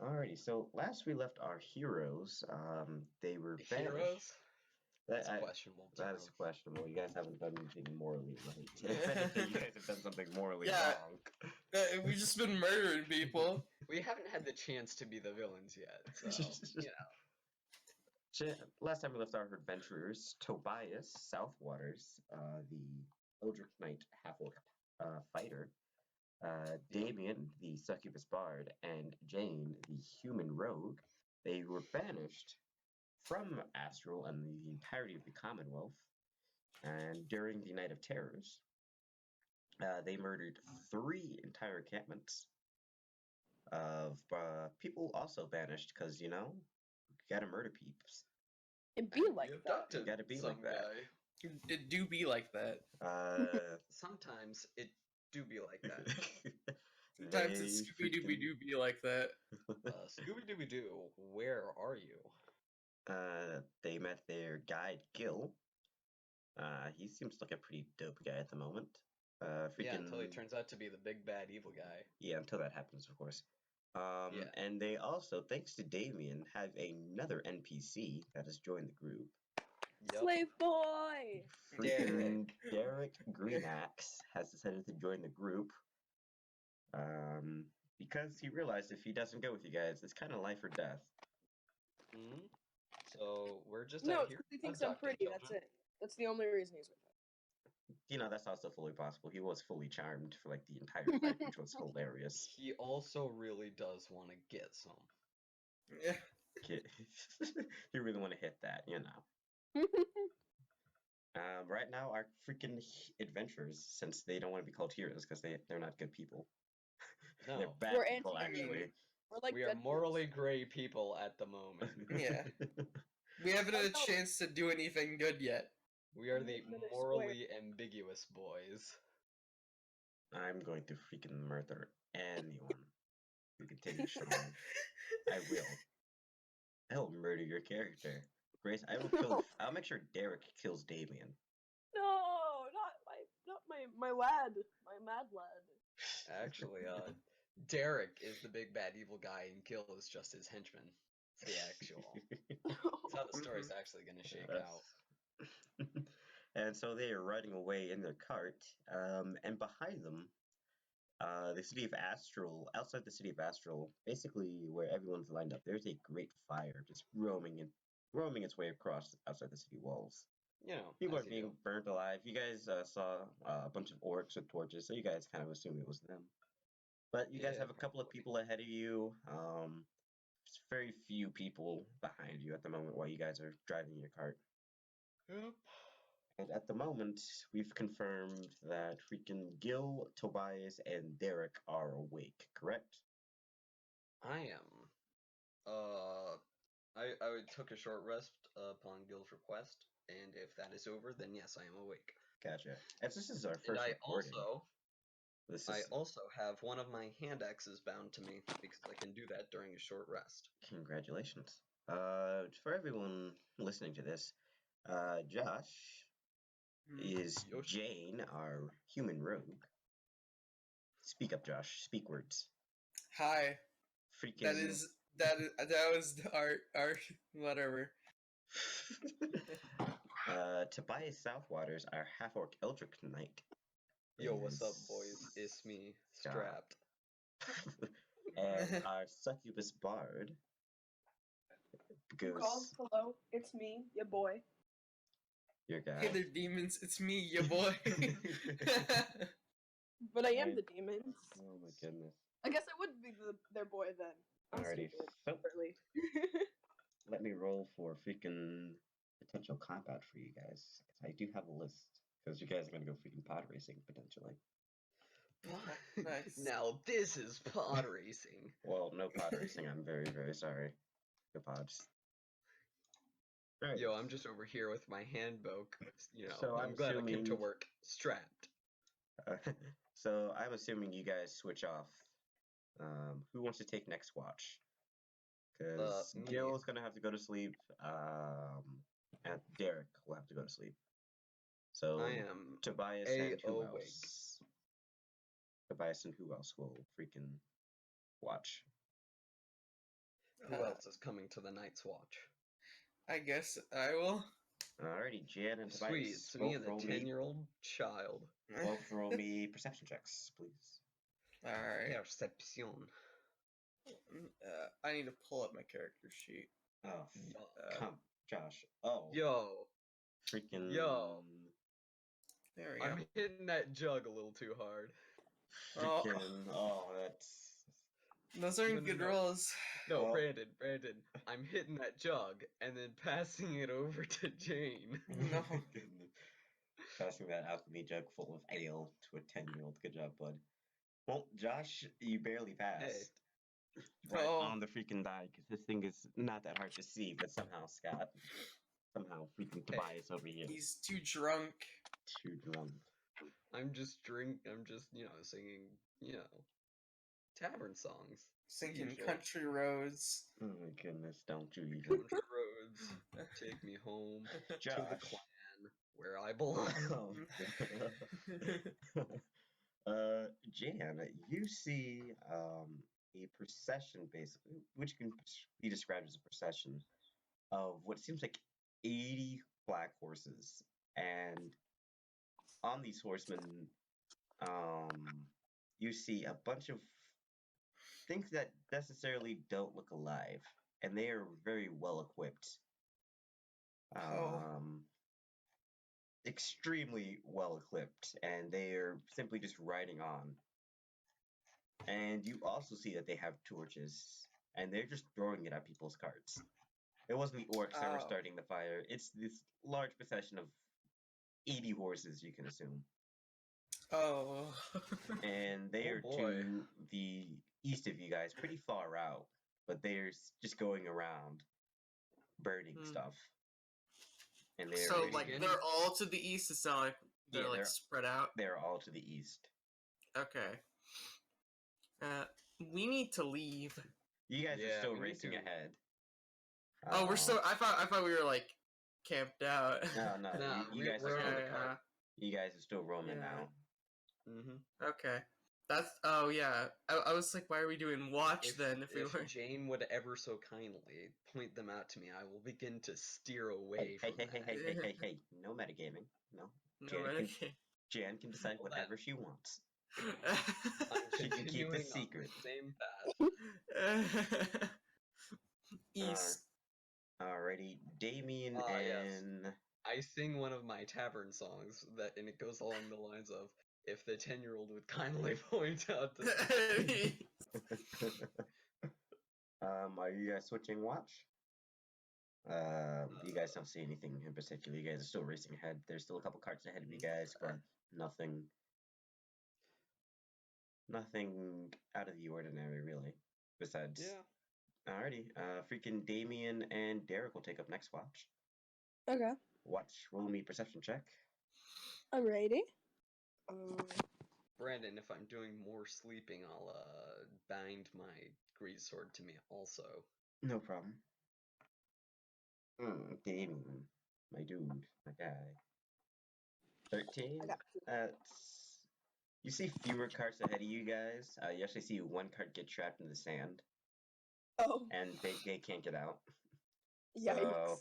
Alrighty, so last we left our heroes, they were banished. Heroes? That's That, questionable. that is questionable. You guys haven't done anything morally right. Yeah. If anything, you guys have done something morally Yeah. wrong. We've just been murdering people. We haven't had the chance to be the villains yet, so you know. Last time we left our adventurers, Tobias Southwaters, the Eldritch Knight Half-Orc fighter, Damien, the Succubus Bard, and Jane, the human rogue, they were banished from Astral and the entirety of the Commonwealth. And during the Night of Terrors, they murdered 3 entire encampments of people also banished because, you know, you gotta murder peeps. It be like that. You gotta be like that. It do be like that. Sometimes it do be like that. Sometimes it's Scooby-Dooby-Doo be like that. Scooby-Dooby-Doo, where are you? They met their guide, Gil. He seems like a pretty dope guy at the moment. Yeah, until he turns out to be the big bad evil guy. Yeah, until that happens, of course. And they also, thanks to Damien, have another NPC that has joined the group. Yep. Slave boy! Freaking Derek Greenaxe has decided to join the group. Because he realized if he doesn't go with you guys, it's kind of life or death. Mm-hmm. So we're just No, out here. he thinks I'm pretty, children. that's it. That's the only reason he's with it. You know, that's also fully possible. He was fully charmed for like the entire fight, which was hilarious. He also really does want to get some. Yeah. You really want to hit that, you know. Right now, our freaking adventurers, since they don't want to be called heroes because they're not good people. No. They're bad We're people, actually. We're like we are morally gray people at the moment. Yeah. We haven't had a chance to do anything good yet. We are the morally ambiguous boys. I'm going to freaking murder anyone who continues to live. I will. I'll murder your character. Grace, I will kill. I'll make sure Derek kills Damien. No, not my lad, my mad lad. Actually, Derek is the big bad evil guy, and Gil is just his henchman. It's the actual. That's how the story's actually going to shake out. And so they are riding away in their cart, and behind them, the city of Astral, outside the city of Astral, basically where everyone's lined up, there's a great fire just roaming its way across outside the city walls. You know, people are being burnt alive. You guys saw a bunch of orcs with torches, so you guys kind of assume it was them. But you guys have a couple of people ahead of you. There's very few people behind you at the moment while you guys are driving your cart. Yep. And at the moment, we've confirmed that freaking Gil, Tobias, and Derek are awake, correct? I am. I took a short rest upon Gil's request, and if that is over, then yes, I am awake. Gotcha. As this is our first and I also have one of my hand axes bound to me because I can do that during a short rest. Congratulations. For everyone listening to this, Josh is Jane, our human rogue. Speak up, Josh. Speak words. Hi. Freaking. That was our whatever. Tobias Southwater's our Half-Orc Eldritch Knight. Yo, what's up, boys? It's me, Strapped. And our Succubus Bard goes... Hello, it's me, your boy. Your guy. Hey there, demons. It's me, your boy. But I am the demons. Oh my goodness. I guess I would be their boy then. Alrighty. So, let me roll for freaking potential combat for you guys. I do have a list. Because you guys are going to go freaking pod racing, potentially. Nice. Now this is pod racing. Well, no pod racing. I'm very, very sorry. No pods. Right. Yo, I'm just over here with my handbook. You know, so I'm glad I came to work strapped. So I'm assuming you guys switch off. Who wants to take next watch? Because Gil's going to have to go to sleep. And Derek will have to go to sleep. So I am Tobias and who else? Tobias and who else will freaking watch? Who else is coming to the Night's Watch? I guess I will. Alrighty, Jan and Sweet, Tobias. it's me and the both roll me- 10-year-old child. Both roll me perception checks, please. Alright. Perception. I need to pull up my character sheet. Oh, come, Josh. Oh, Yo, freaking. Yo. There we go. I'm hitting that jug a little too hard. Freaking. Oh, that's. Those aren't good No. rolls. No, Well- Brandon, I'm hitting that jug and then passing it over to Jane. No. Goodness. Passing that alchemy jug full of ale to a 10-year-old. Good job, bud. Well, Josh, you barely passed. Right Oh. on the freaking die, because this thing is not that hard to see, but somehow freaking Tobias over here. He's too drunk. Too drunk. I'm just, singing, tavern songs. Sinking Usual. country roads. Oh my goodness, don't you even. Country roads, take me home to the Josh. clan where I belong. Jan, you see a procession, basically, which can be described as a procession of what seems like 80 black horses, and on these horsemen, you see a bunch of things that necessarily don't look alive, and they are very well equipped. Extremely well equipped, and they are simply just riding on. And you also see that they have torches, and they're just throwing it at people's carts. It wasn't the orcs that were Oh. starting the fire. It's this large procession of 80 horses, you can assume. Oh. And they Oh are boy. to the east of you guys, pretty far out, but they're just going around burning stuff. And they're So, ready like, to- they're all to the east. It's not like they're, Yeah, like, they're- spread out. they're all to the east. Okay. We need to leave. You guys are Yeah, still we need racing to. ahead. Oh, we're still. I thought we were, like, camped out. No, no. Nah, you guys we're are on still. the cart. You guys are still roaming Yeah. now. Mm-hmm. Okay. That's. Oh, yeah. I was like, why are we doing watch then if we if were. Jane would ever so kindly point them out to me, I will begin to steer away Hey, from that. hey. No metagaming. No. No, Jan right? can- Okay. Jan can decide Well, whatever she wants. I'm She can keep the continuing on secret. Same path. East. Alrighty, Damien Yes. and I sing one of my tavern songs and it goes along the lines of, if the 10-year-old would kindly point out to are you guys switching watch? You guys don't see anything in particular. You guys are still racing ahead. There's still a couple carts ahead of you guys, but nothing out of the ordinary, really. Besides, alrighty, freaking Damien and Derek will take up next watch. Okay, Watch, roll me perception check. I'm ready. Brandon, if I'm doing more sleeping, I'll bind my greatsword to me also. No problem. Damien, my dude, my guy. 13. I got That's. You see fewer carts ahead of you guys. You actually see one cart get trapped in the sand, Oh, and they can't get out. yikes.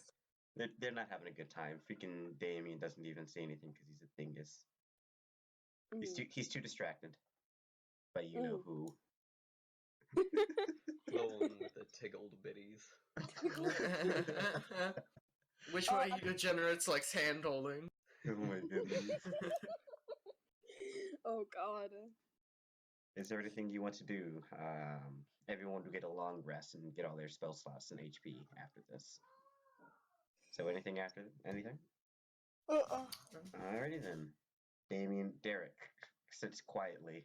So they're not having a good time. Freaking Damien doesn't even say anything because he's a dingus. He's too distracted by you know who. Flowing with the tiggled bitties. Which one of you degenerates likes hand holding? Oh my goodness. Oh god. Is there anything you want to do? Everyone will get a long rest and get all their spell slots and HP after this. So anything after anything? Alrighty then. Derek sits quietly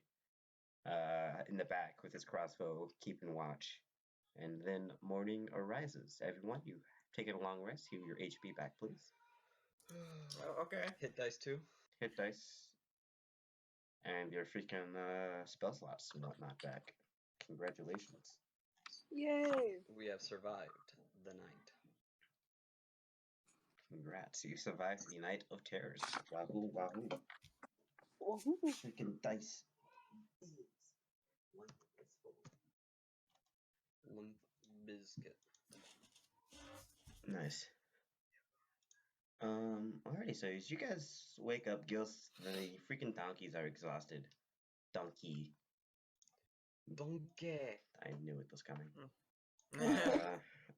in the back with his crossbow, keeping watch. And then morning arises. Everyone, you take a long rest. Heal your HP back, please. Oh, okay. Hit dice too. Hit dice. And your freaking spell slots and whatnot back. Congratulations. Yay. We have survived the night. Congrats. You survived the night of terrors. Wahoo, wahoo. Woohoo. Freaking dice. biscuit. Nice. Alrighty, so as you guys wake up, Gil's, the freaking donkeys are exhausted. Donkey. Donkey. I knew it was coming. Yeah.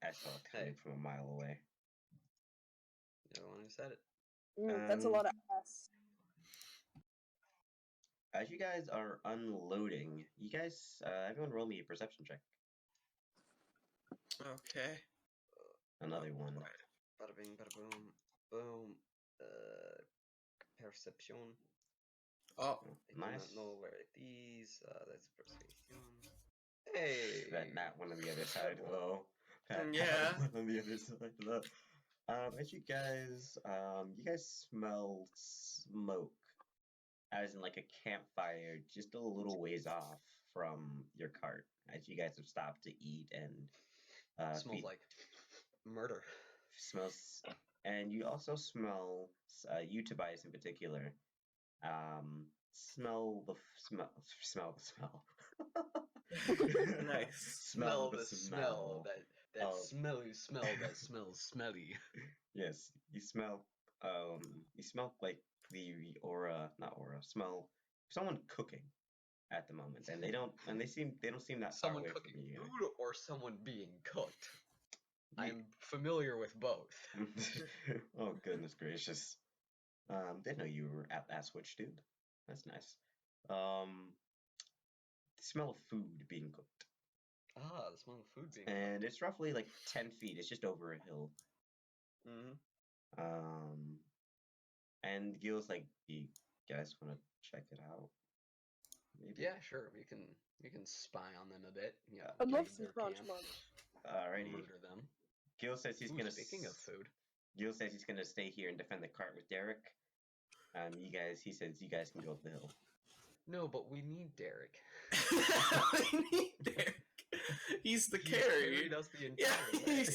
I saw it coming from a mile away. You're the one who said it. That's a lot of ass. As you guys are unloading, you guys, everyone roll me a perception check. Okay. Another one. Bada bing, bada boom. Boom. Perception. Oh, I do Nice. not know where it is. That's perception. Hey! That one on the other side, though. Yeah. That one on the other side, though. As you guys smell smoke, as in like a campfire, just a little ways off from your cart. As you guys have stopped to eat and Smells like murder. smells, and you also smell you, Tobias, in particular. Smell the smell. nice. Smell the smell. That smelly smell that smells smelly. Yes, you smell like the aura, not aura, smell someone cooking at the moment, and they don't seem that far Someone away cooking from you. food or someone being cooked. Ye- I'm familiar with both. Oh goodness gracious. Didn't know you were at that switch, dude. That's nice. The smell of food being cooked. Ah, the smell of food being And it's roughly like 10 feet. It's just over a hill. Mm-hmm. And Gil's like, you guys want to check it out? Maybe? Yeah, sure. We can spy on them a bit. Yeah. I'd love raid some their crunch camp, munch. Alrighty. murder them. Gil says he's Ooh, gonna. speaking of food, Gil says he's gonna stay here and defend the cart with Derek. He says you guys can go up the hill. no, but we need Derek. We need Derek. He's the He carry. carried us the Yeah, entire way.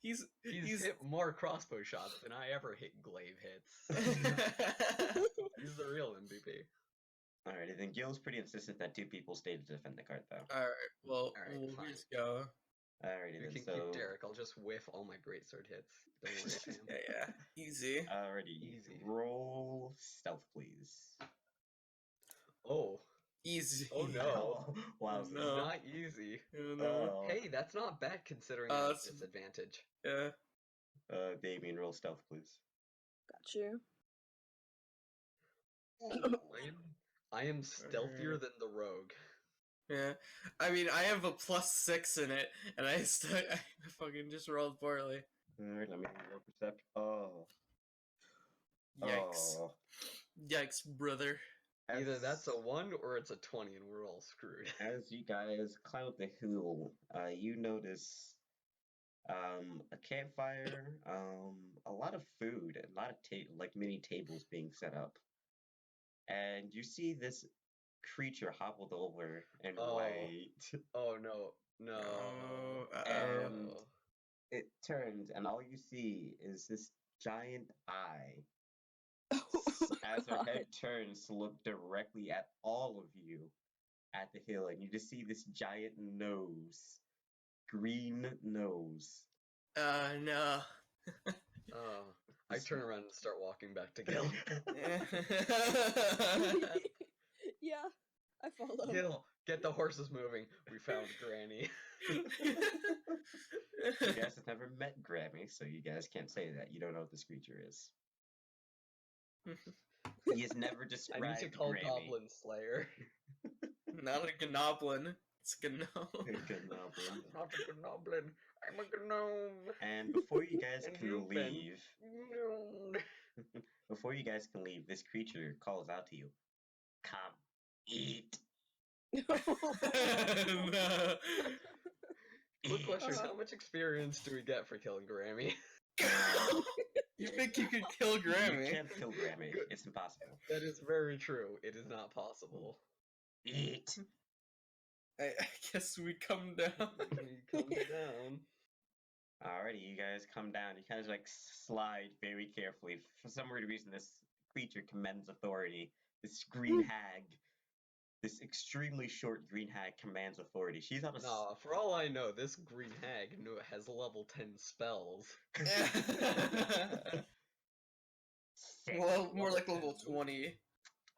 he's He's hit more crossbow shots than I ever hit glaive hits. He's the real MVP. Alrighty, then Gil's pretty insistent that 2 people stay to defend the cart, though. All right. Well, Alright, we'll fine. just go. Alrighty, We then. can So, keep Derek. I'll just whiff all my greatsword hits. Don't worry, Sam. Yeah. Easy. alrighty, Easy. roll stealth, please. Oh, Easy. Oh, no. Wow. Oh, it's no. not easy. Oh, no. Oh. Hey, that's not bad considering I have that's- disadvantage. Yeah. Damien, roll stealth, please. Got you. I am stealthier than the rogue. Yeah. I mean, I have a +6 in it, and I fucking just rolled poorly. Alright, let me roll perception. Oh. Yikes. Oh. Yikes, brother. Either that's a 1 or it's a 20 and we're all screwed. As you guys climb up the hill, you notice a campfire, a lot of food, and a lot of like mini tables being set up. And you see this creature hobbled over in Oh. white. Oh no, no. And it turns, and all you see is this giant eye as her head turns to look directly at all of you at the hill, and you just see this giant nose, green nose. No. I turn around and start walking back to Gil. Yeah, I follow. Gil, get the horses moving. We found Granny. You guys have never met Grammy, so you guys can't say that. You don't know what this creature is. He has never I described need to call Grammy. Goblin Slayer. Not a gnoblin. It's a gnome. Goblin. Not a goblin. I'm a gnome. And before you guys And can you've been leave, gnomed. before you guys can leave, this creature calls out to you. Come, eat. No. Quick question, Uh-huh. how much experience do we get for killing Grammy? You think you could kill You Grammy? can't kill Grammy. It's impossible. That is very true. It is not possible. Eat. I guess we come down. We come down. Alrighty, you guys come down. You kind of like slide very carefully. For some weird reason, this creature commends authority. This green hag this extremely short green hag commands authority. She's on a Nah, for all I know, this green hag has level 10 spells. Well, more like level 20.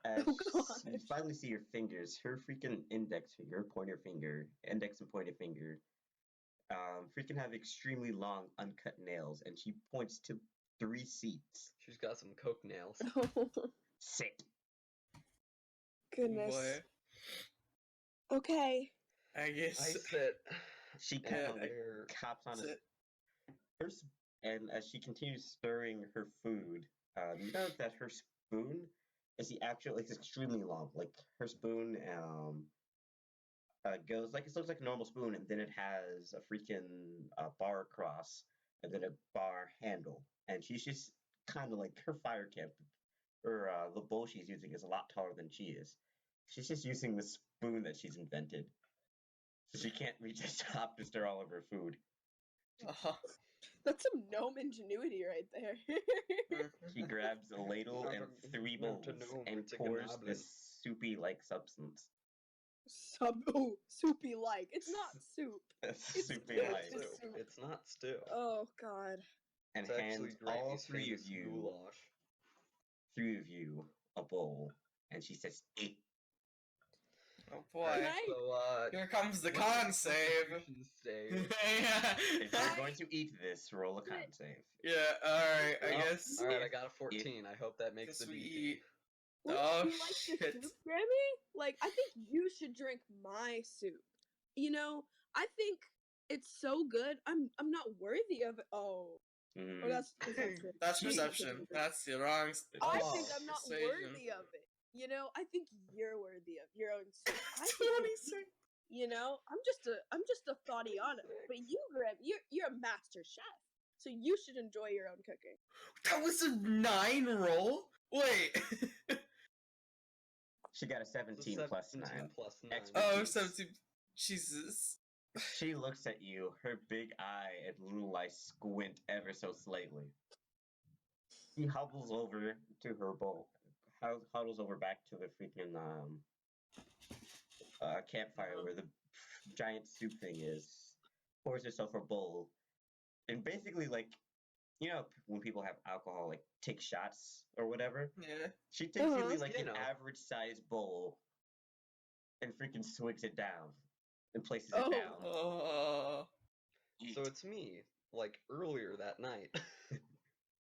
As Oh, gosh. you finally see her fingers, her freaking index finger, pointer finger, index and pointer finger, freaking have extremely long uncut nails, and she points to 3 seats. She's got some coke nails. Sit. Goodness. Boy, Okay. I guess. I sit. She kind of Yeah, like There. cops on Sit. and as she continues stirring her food, you note that her spoon is it's extremely long. Like her spoon goes like it looks like a normal spoon, and then it has a freaking bar across, and then a bar handle, and she's just kind of like her fire camp, or the bowl she's using is a lot taller than she is. She's just using the spoon that she's invented, so she can't reach the top to stir all of her food. Uh-huh. That's some gnome ingenuity right there. She grabs a ladle and 3 bowls and pours this soupy-like substance. Soupy like. It's not soup. It's Soupy-like. just soup. It's not stew. Oh god. And It's hands actually all Grammy's 3 of famous you, goulash. a bowl, and she says, "Eat." Oh boy. Right. So, Here comes the what's con save. constitution save? Yeah. If you're going to eat this, roll a con save. Yeah, alright, I Oh, guess. Alright, I got a 14. I hope that makes Guess the we DC. eat. Wouldn't Oh, you like the shit. soup, Grammy? Like, I think you should drink my soup. You know, I think it's so good. I'm not worthy of it. Oh, Mm. that's perception. That's Jeez. perception. That's the wrong. I Oh, think I'm not persuasion. worthy of it. You know, I think you're worthy of your own soup. I think 26. you know, I'm just a thoughtiana. But you, Graham, you're a master chef, so you should enjoy your own cooking. That was a 9 roll? Wait. She got a So 17 plus 9. plus 9. Oh, Expertise. 17. Jesus. She looks at you, her big eye and little eye squint ever so slightly. She hobbles over to her bowl, huddles over back to the freaking campfire where the giant soup thing is, pours herself a bowl, and basically, like, you know, when people have alcohol, like, take shots or whatever? Yeah. She takes really, You like, an know. average-sized bowl and freaking swigs it down and places Oh. it down. Oh. Eat. So it's me, like, earlier that night.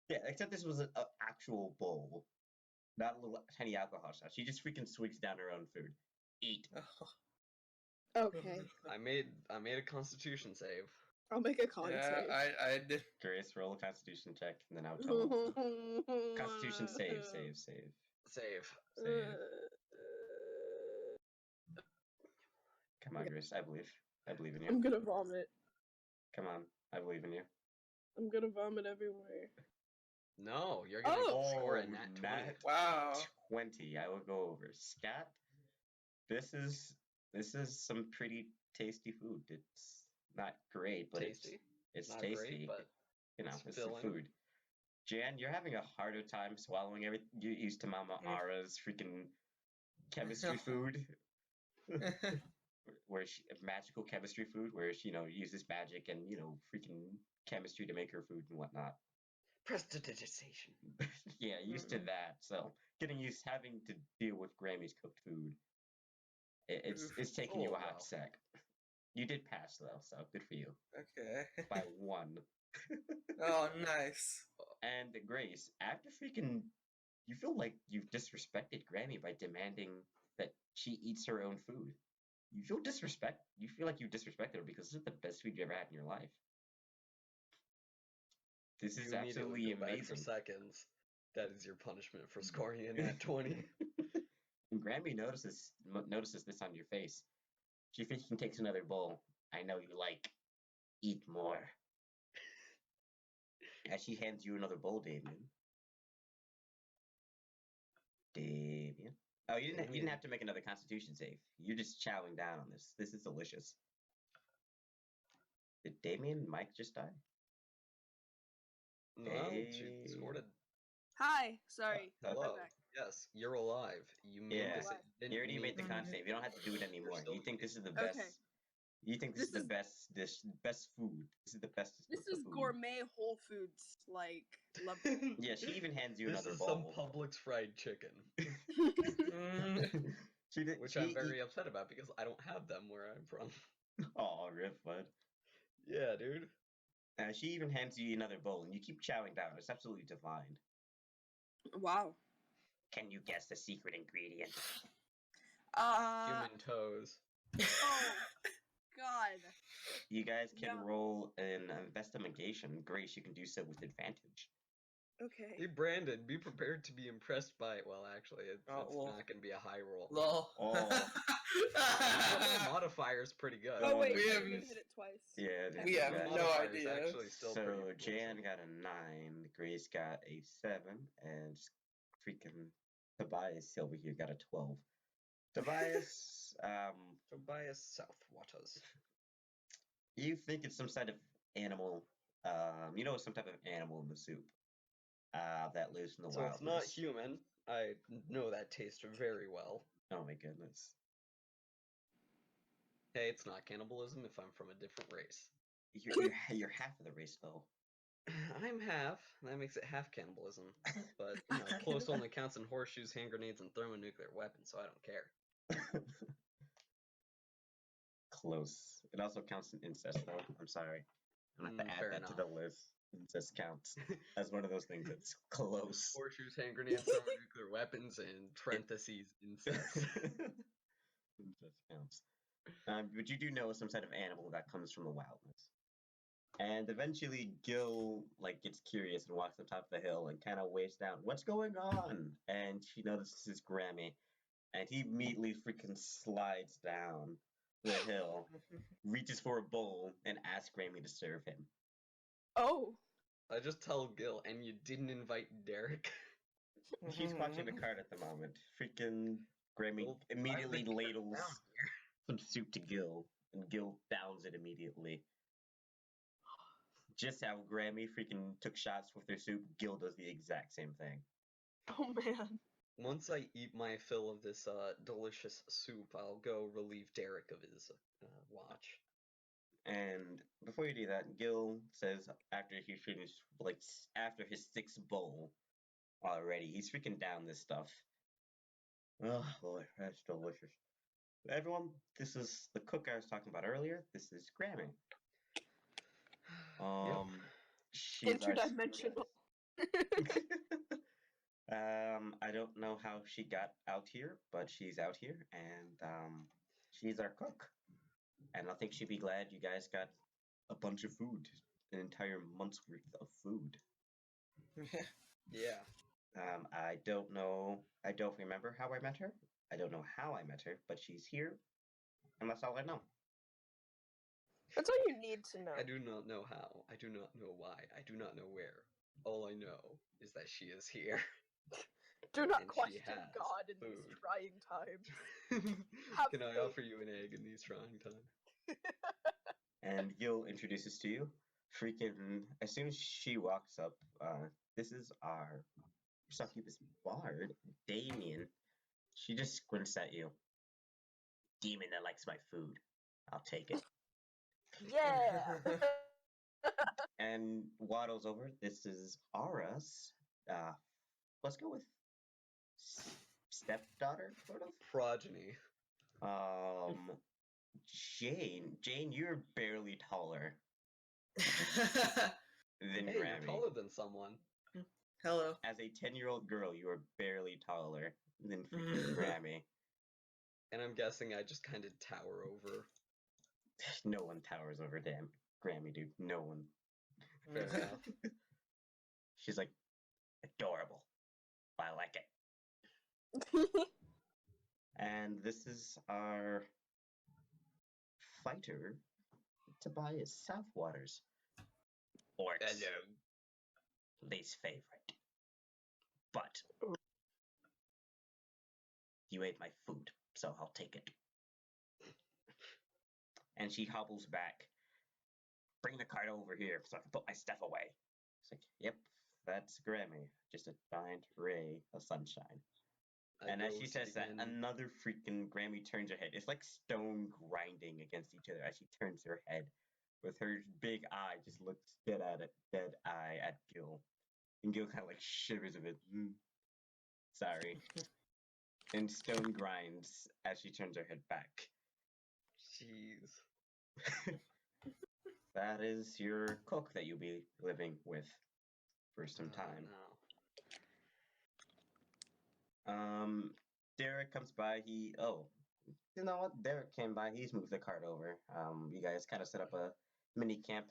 Yeah, except this was an actual bowl, not a little tiny alcohol shot. She just freaking swigs down her own food. Eat. Okay, I made a constitution save. I'll make a con Yeah, save. I did. Grace, roll a constitution check, and then I'll tell them. Constitution save. Save. Come on, Grace, I believe in you. I'm gonna vomit. Come on, I believe in you. I'm gonna vomit everywhere. No, you're gonna Oh. score a nat 20. Nat Wow. 20. I will go over. Scat, this is some pretty tasty food. It's not great, but Tasty. it's Not tasty. great, but you know, it's it's the filling. food. Jan, you're having a harder time swallowing everything. You're used to Mama Ara's freaking chemistry food, where magical chemistry food, where she, uses magic and, freaking chemistry to make her food and whatnot. Prestidigitation. Yeah, used to that. So having to deal with Grammy's cooked food, it's taking you a hot sec. You did pass though, so good for you. Okay. By 1. Oh, nice. And Grace, after freaking, you feel like you've disrespected Grammy by demanding that she eats her own food. You feel like you disrespected her because this is the best food you ever had in your life. This is absolutely go back for amazing. seconds. That is your punishment for scoring a nat 20. And Grammy notices this on your face. She freaking takes another bowl. I know you like. Eat more. As she hands you another bowl, Damien. Oh, you didn't have to make another Constitution save. You're just chowing down on this. This is delicious. Did Damien and Mike just die? No, she scored a... Hi, sorry. Hello. I'm back. Yes, you're alive. You made Yeah. this. You already made the con Mhm. save. You don't have to do it anymore. still You think this is the Okay. best? You think this This is the best dish, best food? This is the bestest This of the is food. gourmet Whole Foods like level. Yeah, she even hands you This another is some bowl. Publix fried chicken, She did. which I'm very upset about because I don't have them where I'm from. Oh, rip, bud. Yeah, dude. She even hands you another bowl, and you keep chowing down. It's absolutely divine. Wow. Can you guess the secret ingredient? Human toes. Oh God. You guys can No. roll an investigation. Grace, you can do so with advantage. Okay. Hey, Brandon, be prepared to be impressed by it. Well, actually, it's well. not going to be a high roll. Lol. Oh. The modifier's pretty good. Oh wait, we you have- hit it twice. Yeah, We have yeah. no Modifier's idea. actually still pretty So Jan impressive. got a 9, Grace got a 7, and freaking Tobias over here got a 12. Tobias, Tobias Southwaters. you think it's some sort of animal, you know, some type of animal in the soup, that lives in the So wild. it's not human. I know that taste very well. Oh my goodness. Hey, it's not cannibalism if I'm from a different race. You're half of the race, though. I'm half. That makes it half cannibalism. But, you know, close only counts in horseshoes, hand grenades, and thermonuclear weapons, so I don't care. Close. It also counts in incest, though. I'm sorry. I'm gonna have to Fair add that to the enough. list. Incest counts as one of those things that's close. Horseshoes, hand grenades, thermonuclear weapons, and parentheses, incest. Incest counts. But you do know some sort of animal that comes from the wildness. And eventually Gil gets curious and walks on top of the hill and kind of waits down. What's going on? And she notices Grammy. And he immediately freaking slides down the hill, reaches for a bowl, and asks Grammy to serve him. Oh. I just tell Gil, and you didn't invite Derek. He's watching the card at the moment. Freaking Grammy Well, immediately why would they ladles down some soup to Gil, and Gil downs it immediately. Just how Grammy freaking took shots with their soup, Gil does the exact same thing. Oh man. Once I eat my fill of this delicious soup, I'll go relieve Derek of his watch. And before you do that, Gil says after he finished, after his 6th bowl already, he's freaking down this stuff. Oh boy, that's delicious. Everyone, this is the cook I was talking about earlier. This is Grammy. She's Interdimensional. I don't know how she got out here, but she's out here, and she's our cook. And I think she'd be glad you guys got a bunch of food, an entire month's worth of food. Yeah. I don't know. I don't remember how I met her. I don't know how I met her, but she's here, and that's all I know. That's all you need to know. I do not know how. I do not know why. I do not know where. All I know is that she is here. Do not and she question has God in food. these trying times. Have Can I faith. offer you an egg in these trying times? And Gil introduces to you. Freaking, as soon as she walks up, this is our Succubus Bard, Damien. She just squints at you. Demon that likes my food. I'll take it. Yeah. And waddles over. This is Aras. Let's go with stepdaughter, sort of. Progeny. Jane, you're barely taller than Hey, you're Grammy. taller than someone. Hello. As a 10-year-old girl, you are barely taller than freaking Grammy. And I'm guessing I just kind of tower over. No one towers over damn Grammy, dude. No one. Fair enough. She's like, adorable. I like it. And this is our fighter, Tobias Southwater's orcs. Hello. Least favorite. But you ate my food, so I'll take it. And she hobbles back. Bring the cart over here so I can put my stuff away. It's like, yep, that's Grammy. Just a giant ray of sunshine. And as she ghost says that, again. another freaking Grammy turns her head. It's like stone grinding against each other as she turns her head. With her big eye, just looks dead eye at Gil. And Gil kind of like shivers a bit. Sorry. And stone grinds as she turns her head back. Jeez. That is your cook that you'll be living with for some time. No. Derek comes by. You know what? Derek came by. He's moved the cart over. You guys kind of set up a mini camp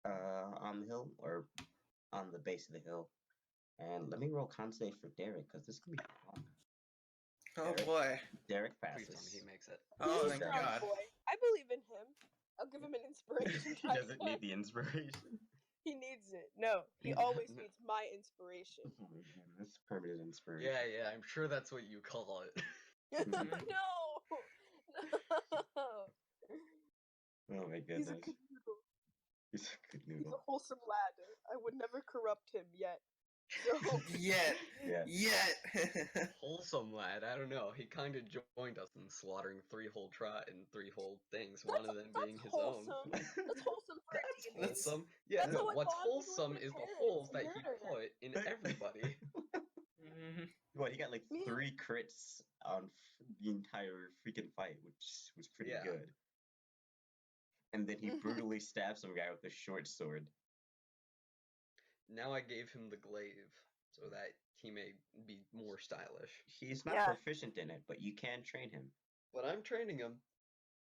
on the hill or on the base of the hill. And let me roll con save for Derek because this can be fun. Oh Derek. boy. Derek Please tell me passes. he makes it. Oh, He's a thank strong God. boy. I believe in him. I'll give him an inspiration. He doesn't need the inspiration. He needs it. No, he always needs my inspiration. Oh my goodness, permanent inspiration. Yeah, I'm sure that's what you call it. No! Oh my He's goodness. a good noodle. He's a good He's a noodle. wholesome lad. I would never corrupt him yet. So Yet. Yeah. Yet. Wholesome lad. I don't know. He kind of joined us in slaughtering 3 whole things. One of them being his wholesome. own. That's wholesome for a That's teenager. wholesome. Yeah, That's no. how I What's bond with wholesome my is the parents, holes a that he murder. put in everybody. What, he got like Me? 3 crits on the entire freaking fight, which was pretty Yeah. good. And then he brutally stabs some guy with a short sword. Now I gave him the glaive so that he may be more stylish. He's not Yeah. proficient in it, but you can train him. But I'm training him.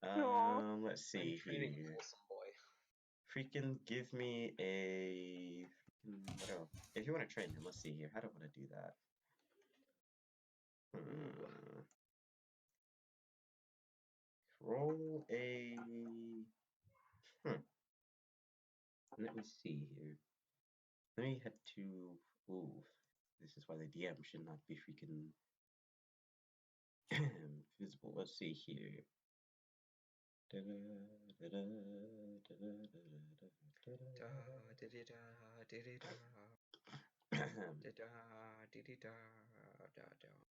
Let's see I'm training a here. wholesome boy. Freaking give me a. What else? If you want to train him, let's see here. How do I want to do that? Roll a. Let me see here. Let me head to. Ooh, this is why the DM should not be freaking visible. Let's see here.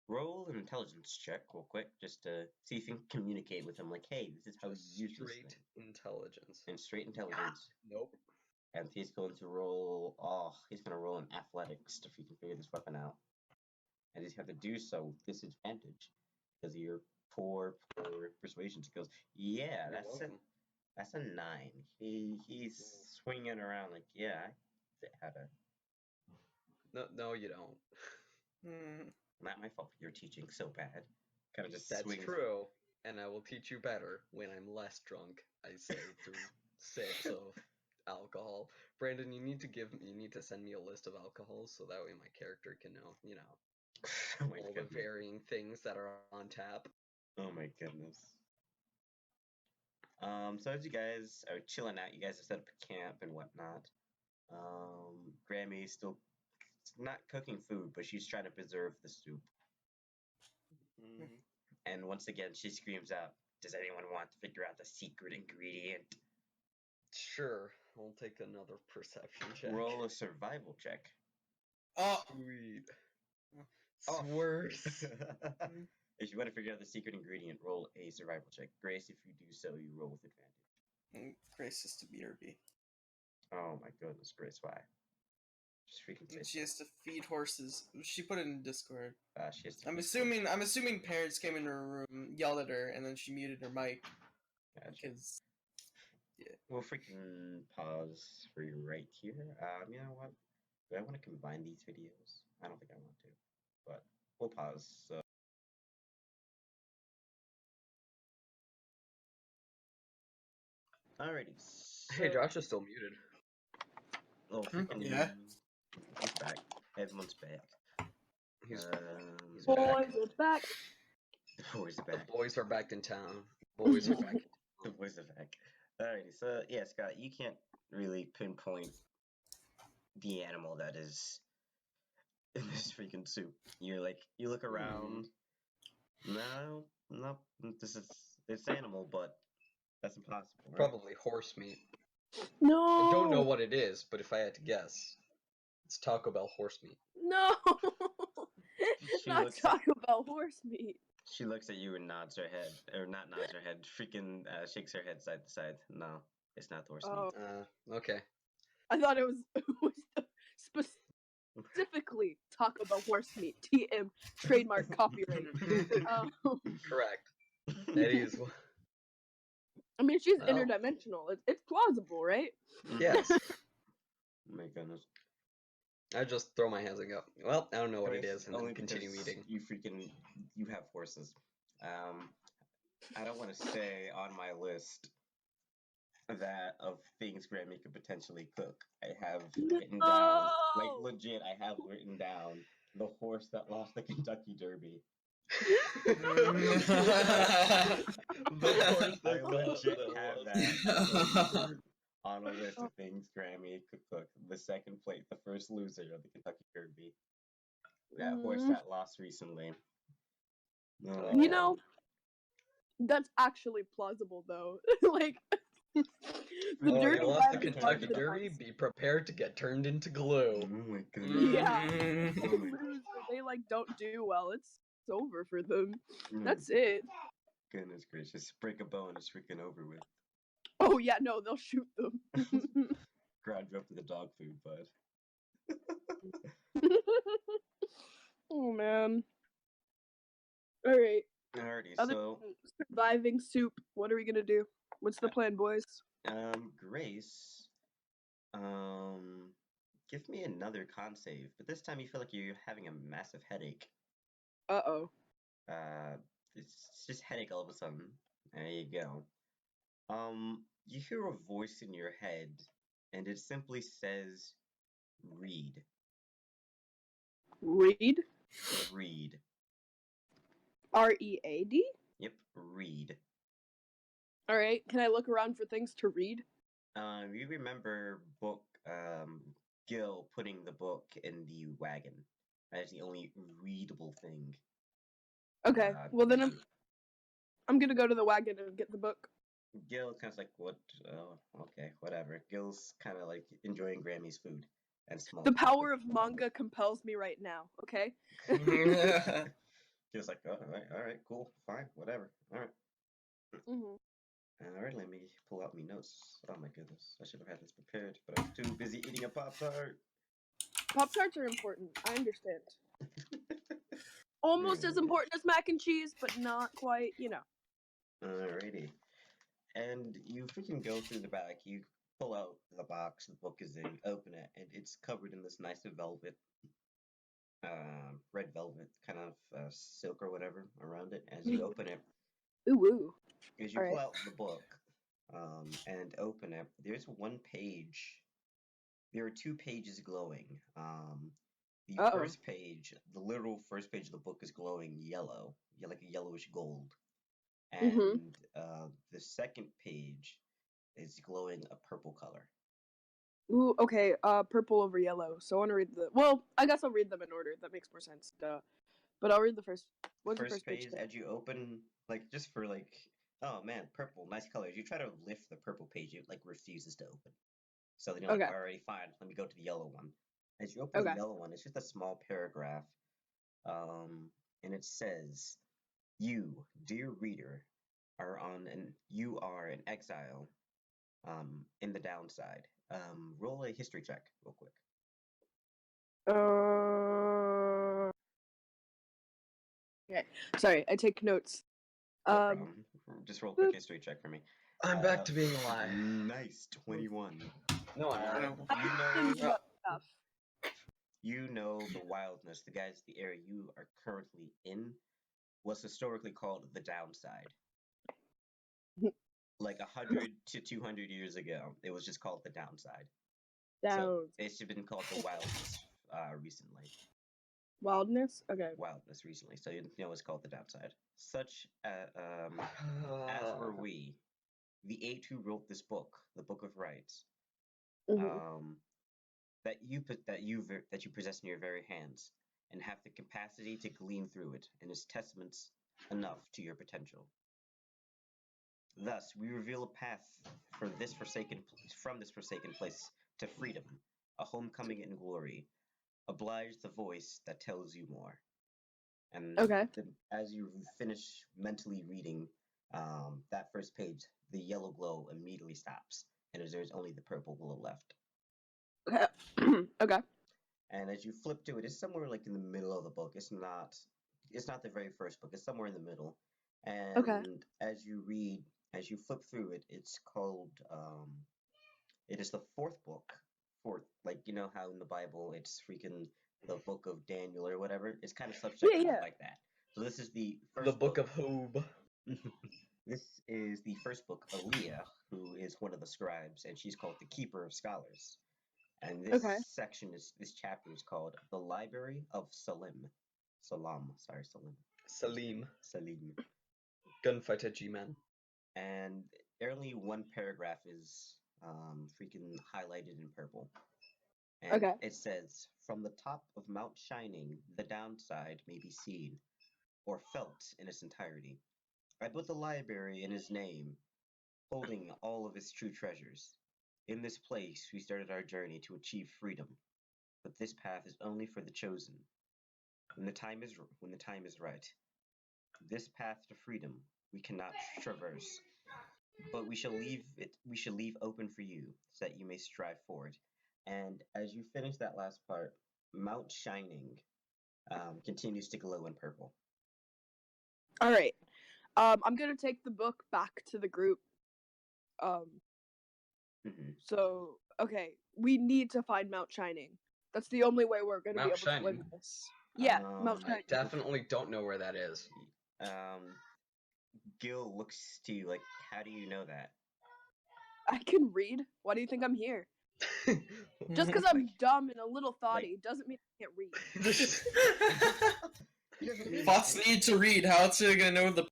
Roll an intelligence check real quick, just to see if you can communicate with him. Like, hey, this is how you use this Straight thing. intelligence. And straight intelligence. Nope. And he's going to roll. Oh, he's going to roll an athletics if he can figure this weapon out. And he's have to do so with disadvantage because of your poor persuasion skills. Yeah, that's a 9. He's swinging around like, yeah, I see how to. No, you don't. Not my fault. You're teaching so bad. Kind of just That's swings. true, and I will teach you better when I'm less drunk. I say through sips of alcohol. Brandon, you need to send me a list of alcohols so that way my character can know, Oh my all goodness. the varying things that are on tap. Oh my goodness. So as you guys are chilling out, you guys have set up a camp and whatnot. Grammy's still not cooking food, but she's trying to preserve the soup. And once again, she screams out, "Does anyone want to figure out the secret ingredient?" Sure, I'll take another perception check. Roll a survival check. Oh. Sweet. Oh. Worse. If you want to figure out the secret ingredient, roll a survival check. Grace, if you do so, you roll with advantage. Grace is to BRB. Oh my goodness, Grace, why? Just freaking say She has to feed horses. She put it in Discord. she has to I'm assuming parents came in her room, yelled at her, and then she muted her mic. Gotcha. Because We'll freaking pause for you right here. You know what? Do I want to combine these videos? I don't think I want to, but we'll pause. So. Alrighty. So... Hey, Josh is still muted. Oh, freaking yeah. He's back. Everyone's back. He's Boys back. are back. The boys are back. The boys are back in town. Boys are back. The boys are back. Alrighty, so yeah, Scott, you can't really pinpoint the animal that is in this freaking soup. You look around. No, it's animal, but that's impossible. Right? Probably horse meat. No. I don't know what it is, but if I had to guess, it's Taco Bell horse meat. No. She Not looks talk about horse meat. She looks at you and nods her head, or not nods her head, freaking shakes her head side to side. No, it's not horse Oh, Okay. I thought it was, specifically talk about horse meat. TM trademark copyright. Correct. That is. I mean, she's Well. interdimensional. It's plausible, right? Yes. Oh my goodness. I just throw my hands and go, well, I don't know what it Chris, is, and then only continue because eating. you have horses. I don't want to say on my list that of things Grammy could potentially cook. I have written down, like legit, I have written down the horse that lost the Kentucky Derby. The horse I that legit got have lost. that on a list of things Grammy could cook. The second place, the first loser of the Kentucky Derby. That horse that lost recently. You know, that's actually plausible though. Like the Oh, Derby you lost the rider Kentucky lost Derby? once. Be prepared to get turned into glue. Oh my goodness. Yeah. Mm. They lose or they like don't do well. It's over for them. Mm, That's it. Goodness gracious. Break a bone, it's freaking over with. Oh yeah, no, they'll shoot them. Grab you up to the dog food, bud. Oh man. All right. Alrighty, Other so than surviving soup, what are we gonna do? What's the plan, boys? Grace, give me another con save, but this time you feel like you're having a massive headache. Uh-oh. It's just headache all of a sudden. There you go. You hear a voice in your head, and it simply says, "Read, Read? read." READ? Yep, read. All right. Can I look around for things to read? You remember book, Gil putting the book in the wagon. That is the only readable thing. Okay. Well then I'm gonna go to the wagon and get the book. Gil kind of like, what? Oh, okay, whatever. Gil's kind of like enjoying Grammy's food and small. The power of manga compels me right now. Okay. Gil's like, oh, all right, cool, fine, whatever. All right. Mm-hmm. All right, let me pull out my notes. Oh my goodness, I should have had this prepared, but I was too busy eating a Pop-Tart. Pop-Tarts are important. I understand. Almost as important as mac and cheese, but not quite, you know. Alrighty. And you freaking go through the back, you pull out the box the book is in, open it, and it's covered in this nice velvet, red velvet, kind of silk or whatever around it. As you open it, Ooh. as you All pull right. out the book and open it, there's one page. There are 2 pages glowing. The Uh-oh. first page, the literal first page of the book is glowing yellow, like a yellowish gold. And the second page is glowing a purple color. Ooh, okay. Purple over yellow. So I want to read the. Well, I guess I'll read them in order. That makes more sense. Duh. But I'll read the first. What's the first page? As you open, like just for like, oh man, purple, nice colors. You try to lift the purple page, it like refuses to open. So then you're like, Okay. alrighty, fine. Let me go to the yellow one. As you open the Okay. yellow one, it's just a small paragraph, and it says, "You, dear reader, you are an exile, in the downside. Roll a history check real quick." Okay. Sorry, I take notes. No problem. Just roll a quick history check for me. I'm back to being alive. Nice, 21. No, I'm not. Stuff. You know the wildness, the guys, the area you are currently in was historically called the downside. Like 100 to 200 years ago, it was just called the downside. So it's been called the wildness recently. Wildness? Okay. Wildness recently. So you know it's called the downside. Such as were we, the 8 who wrote this book, the Book of Rights, that you possess in your very hands, and have the capacity to glean through it, and is testaments enough to your potential. Thus, we reveal a path from this forsaken place to freedom, a homecoming in glory. Oblige the voice that tells you more. And Okay. as you finish mentally reading that first page, the yellow glow immediately stops, and there's only the purple glow left. Okay. Okay. And as you flip to it, it's somewhere like in the middle of the book. It's not the very first book. It's somewhere in the middle. And Okay. as you flip through it, it's called it is the fourth book. Fourth, like you know how in the Bible it's freaking the book of Daniel or whatever. It's kind of subject Yeah. like that. So this is the first The Book of Job. This is the first book, Aaliyah, who is one of the scribes, and she's called the Keeper of Scholars. And this Okay. this chapter is called The Library of Salim. Salim. Salim. Gunfighter G-Man. And only one paragraph is freaking highlighted in purple. And Okay. it says, from the top of Mount Shining, the downside may be seen, or felt in its entirety. I built the library in his name, holding all of its true treasures. In this place, we started our journey to achieve freedom, but this path is only for the chosen. When the time is right, this path to freedom we cannot traverse, but we shall leave open for you, so that you may strive forward. And as you finish that last part, Mount Shining continues to glow in purple. All right. I'm gonna take the book back to the group. So okay, we need to find Mount Shining. That's the only way we're gonna be Mount able to win Shining? this. Yeah, Mount I Shining. definitely don't know where that is. Gil looks to you like, how do you know that? I can read. Why do you think I'm here? Just because I'm dumb and a little thoughty doesn't mean I can't read. Bots need to read. How else are they gonna know the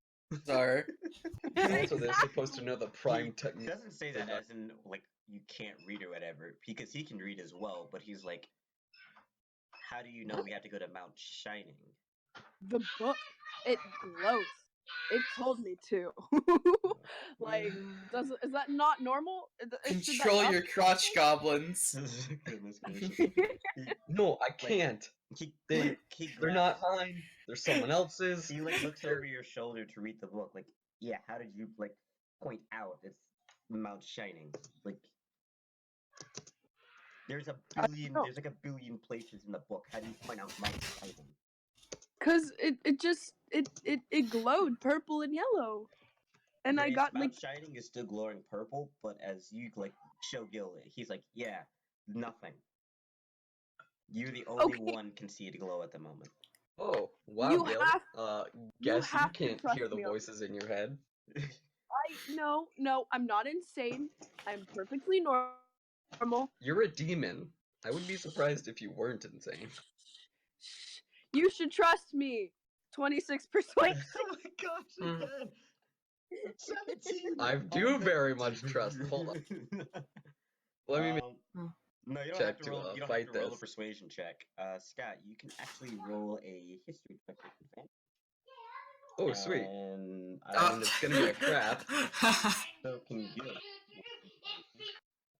are? Also, they're supposed to know the prime He doesn't say that as in like you can't read or whatever, because he can read as well. But he's like, how do you know we have to go to Mount Shining? The book, it glows. It told me to. Like, is that not normal? Control your crotch goblins. Goodness gracious. No, I can't. They're grabs- not mine. They're someone else's. He like looks over your shoulder to read the book. Like, yeah, how did you like point out it's Mount Shining? Like, there's like a billion places in the book. How do you point out Mount Shining? Cause it glowed purple and yellow, and I got Mount like Shining is still glowing purple, but as you like show Gil, he's like, yeah, nothing. You're the only one can see it glow at the moment. Oh, wow, You Gil. Guess you have to can't trust hear the me on voices in your head. no, I'm not insane. I'm perfectly normal. You're a demon. I would be surprised if you weren't insane. You should trust me. 26 persuasion. Oh my gosh, again. 17. I do very much trust. Hold on. Let me No, you don't check have to to, roll. You don't fight have to roll a this. persuasion check. Scott, you can actually roll a history check with advantage. Oh, sweet. And I mean, it's gonna be a crap. So can Gil.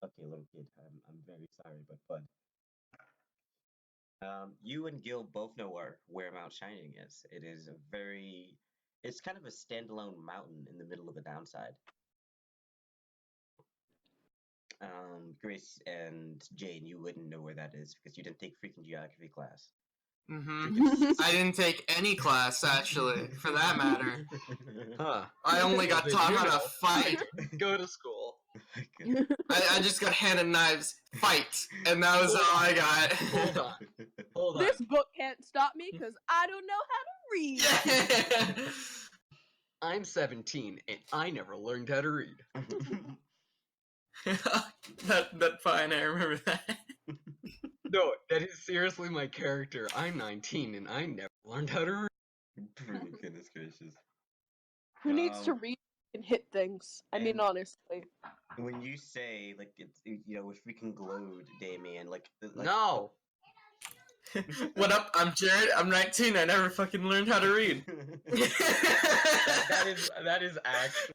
Okay, little kid, I'm very sorry, but bud. You and Gil both know where Mount Shining is. It's kind of a standalone mountain in the middle of the downside. Grace and Jane, you wouldn't know where that is because you didn't take freaking geography class. I didn't take any class, actually, for that matter. Huh. I only got Did taught you how to know? fight. Go to school. I just got handed knives, fight, and that was all I got. Hold on. Hold on. This book can't stop me because I don't know how to read. Yeah. I'm 17 and I never learned how to read. that fine, I remember that. No, that is seriously my character. I'm 19 and I never learned how to read. Goodness gracious. Who needs to read and hit things? I mean, honestly. When you say like it's if we can glowed, Damien, like No. What up? I'm Jared. I'm 19. I never fucking learned how to read. that is actually.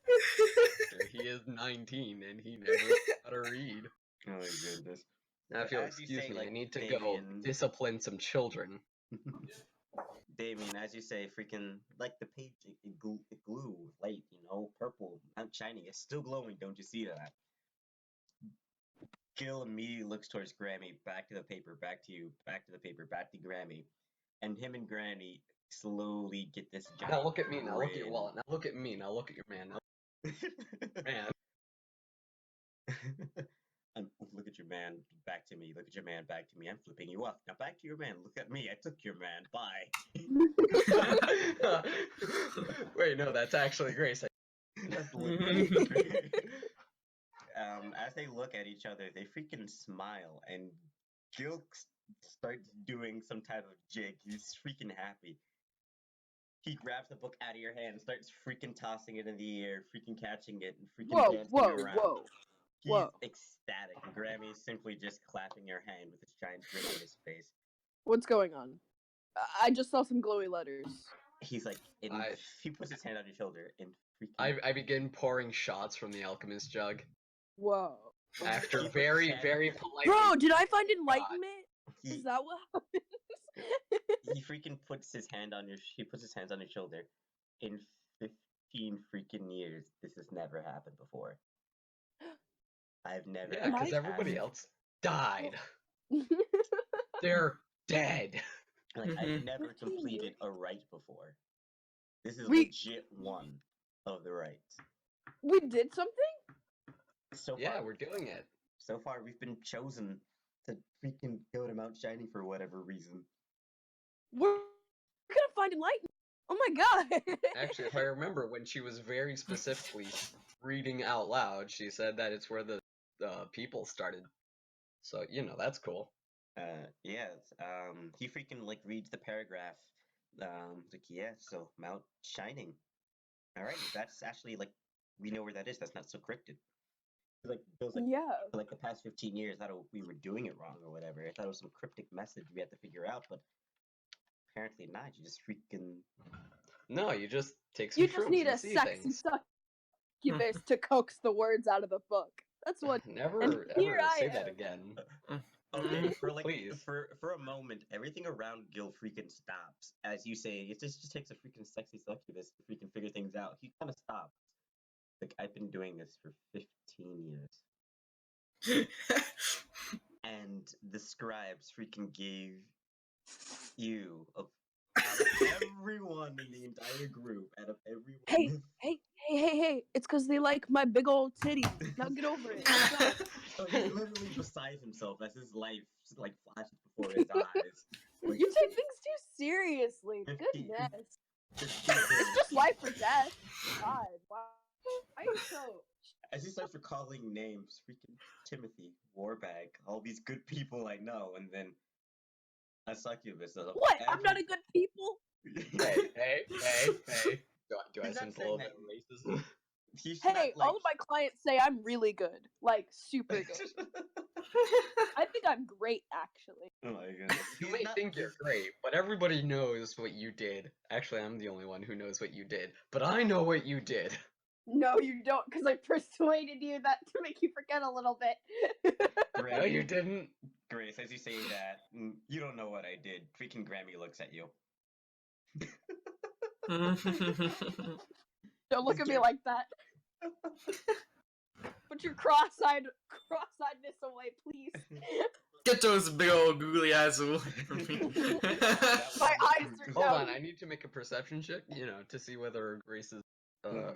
He is 19 and he never learned how to read. Oh my goodness. Now, if you'll As you excuse say, me, like, I need to go Damien- discipline some children. Damien, as you say, freaking like the page, it glue light, purple, not shining. It's still glowing. Don't you see that? Gil immediately looks towards Grammy, back to the paper, back to you, back to the paper, back to Grammy, and him and Granny slowly get this giant. Now look at me. Now look at your grin. wallet. Now look at me. Now look at your man. Now, man. Look at your man, back to me. Look at your man, back to me. I'm flipping you off. Now back to your man. Look at me. I took your man. Bye. Wait, no, that's actually Grace. That's literally as they look at each other, they freaking smile, and Gil starts doing some type of jig. He's freaking happy. He grabs the book out of your hand, starts freaking tossing it in the air, freaking catching it, and freaking dancing around. He's ecstatic. Grammy is simply just clapping your hand with this giant grin on his face. What's going on? I just saw some glowy letters. He's like, he puts his hand on your shoulder and freaking. I begin pouring shots from the alchemist jug. Whoa. After very, very polite. Bro, did I find enlightenment? Is that what happened? He freaking puts his hands on your shoulder. In 15 freaking years, this has never happened before. I've never. Yeah, because everybody else died. They're dead. Like, I've never completed a rite before. This is legit one of the rites. We did something? So far, yeah, we're doing it. So far, we've been chosen to freaking go to Mount Shining for whatever reason. We're gonna find enlightenment. Oh my god! Actually, if I remember, when she was very specifically reading out loud, she said that it's where the people started. So, that's cool. Yeah, he freaking, reads the paragraph. So Mount Shining. Alright, that's actually, we know where that is. That's not so cryptic. Feels like, yeah. For, the past 15 years, I thought we were doing it wrong or whatever. I thought it was some cryptic message we had to figure out, but apparently not. You just freaking... No, you just take some You just need a sexy succubus to coax the words out of the book. That's what... Never ever say that again. Okay, Please. For a moment, everything around Gil freaking stops. As you say, it just takes a freaking sexy succubus to freaking figure things out. He kind of stops. I've been doing this for 15 years. And the scribes freaking gave you, out of everyone in the entire group, Hey, it's because they like my big old titties. Now get over it. So he's literally beside himself as his life flashes before his eyes. You take things too seriously. Goodness. It's just life or death. God, wow. Why are you so... As he starts recalling names, freaking Timothy, Warbag, all these good people I know, and then a succubus. What? I'm not a good people? Hey. Do I sense a little bit of racism? Hey, all of my clients say I'm really good. Super good. I think I'm great, actually. Oh my goodness. You may think you're great, but everybody knows what you did. Actually, I'm the only one who knows what you did, but I know what you did. No, you don't, because I persuaded you that to make you forget a little bit. No, you didn't. Grace, as you say that, you don't know what I did. Freaking Grammy looks at you. Don't look at me like that. Put your cross-eyedness away, please. Get those big old googly eyes away from me. My eyes are Hold down. on, I need to make a perception check, to see whether Grace's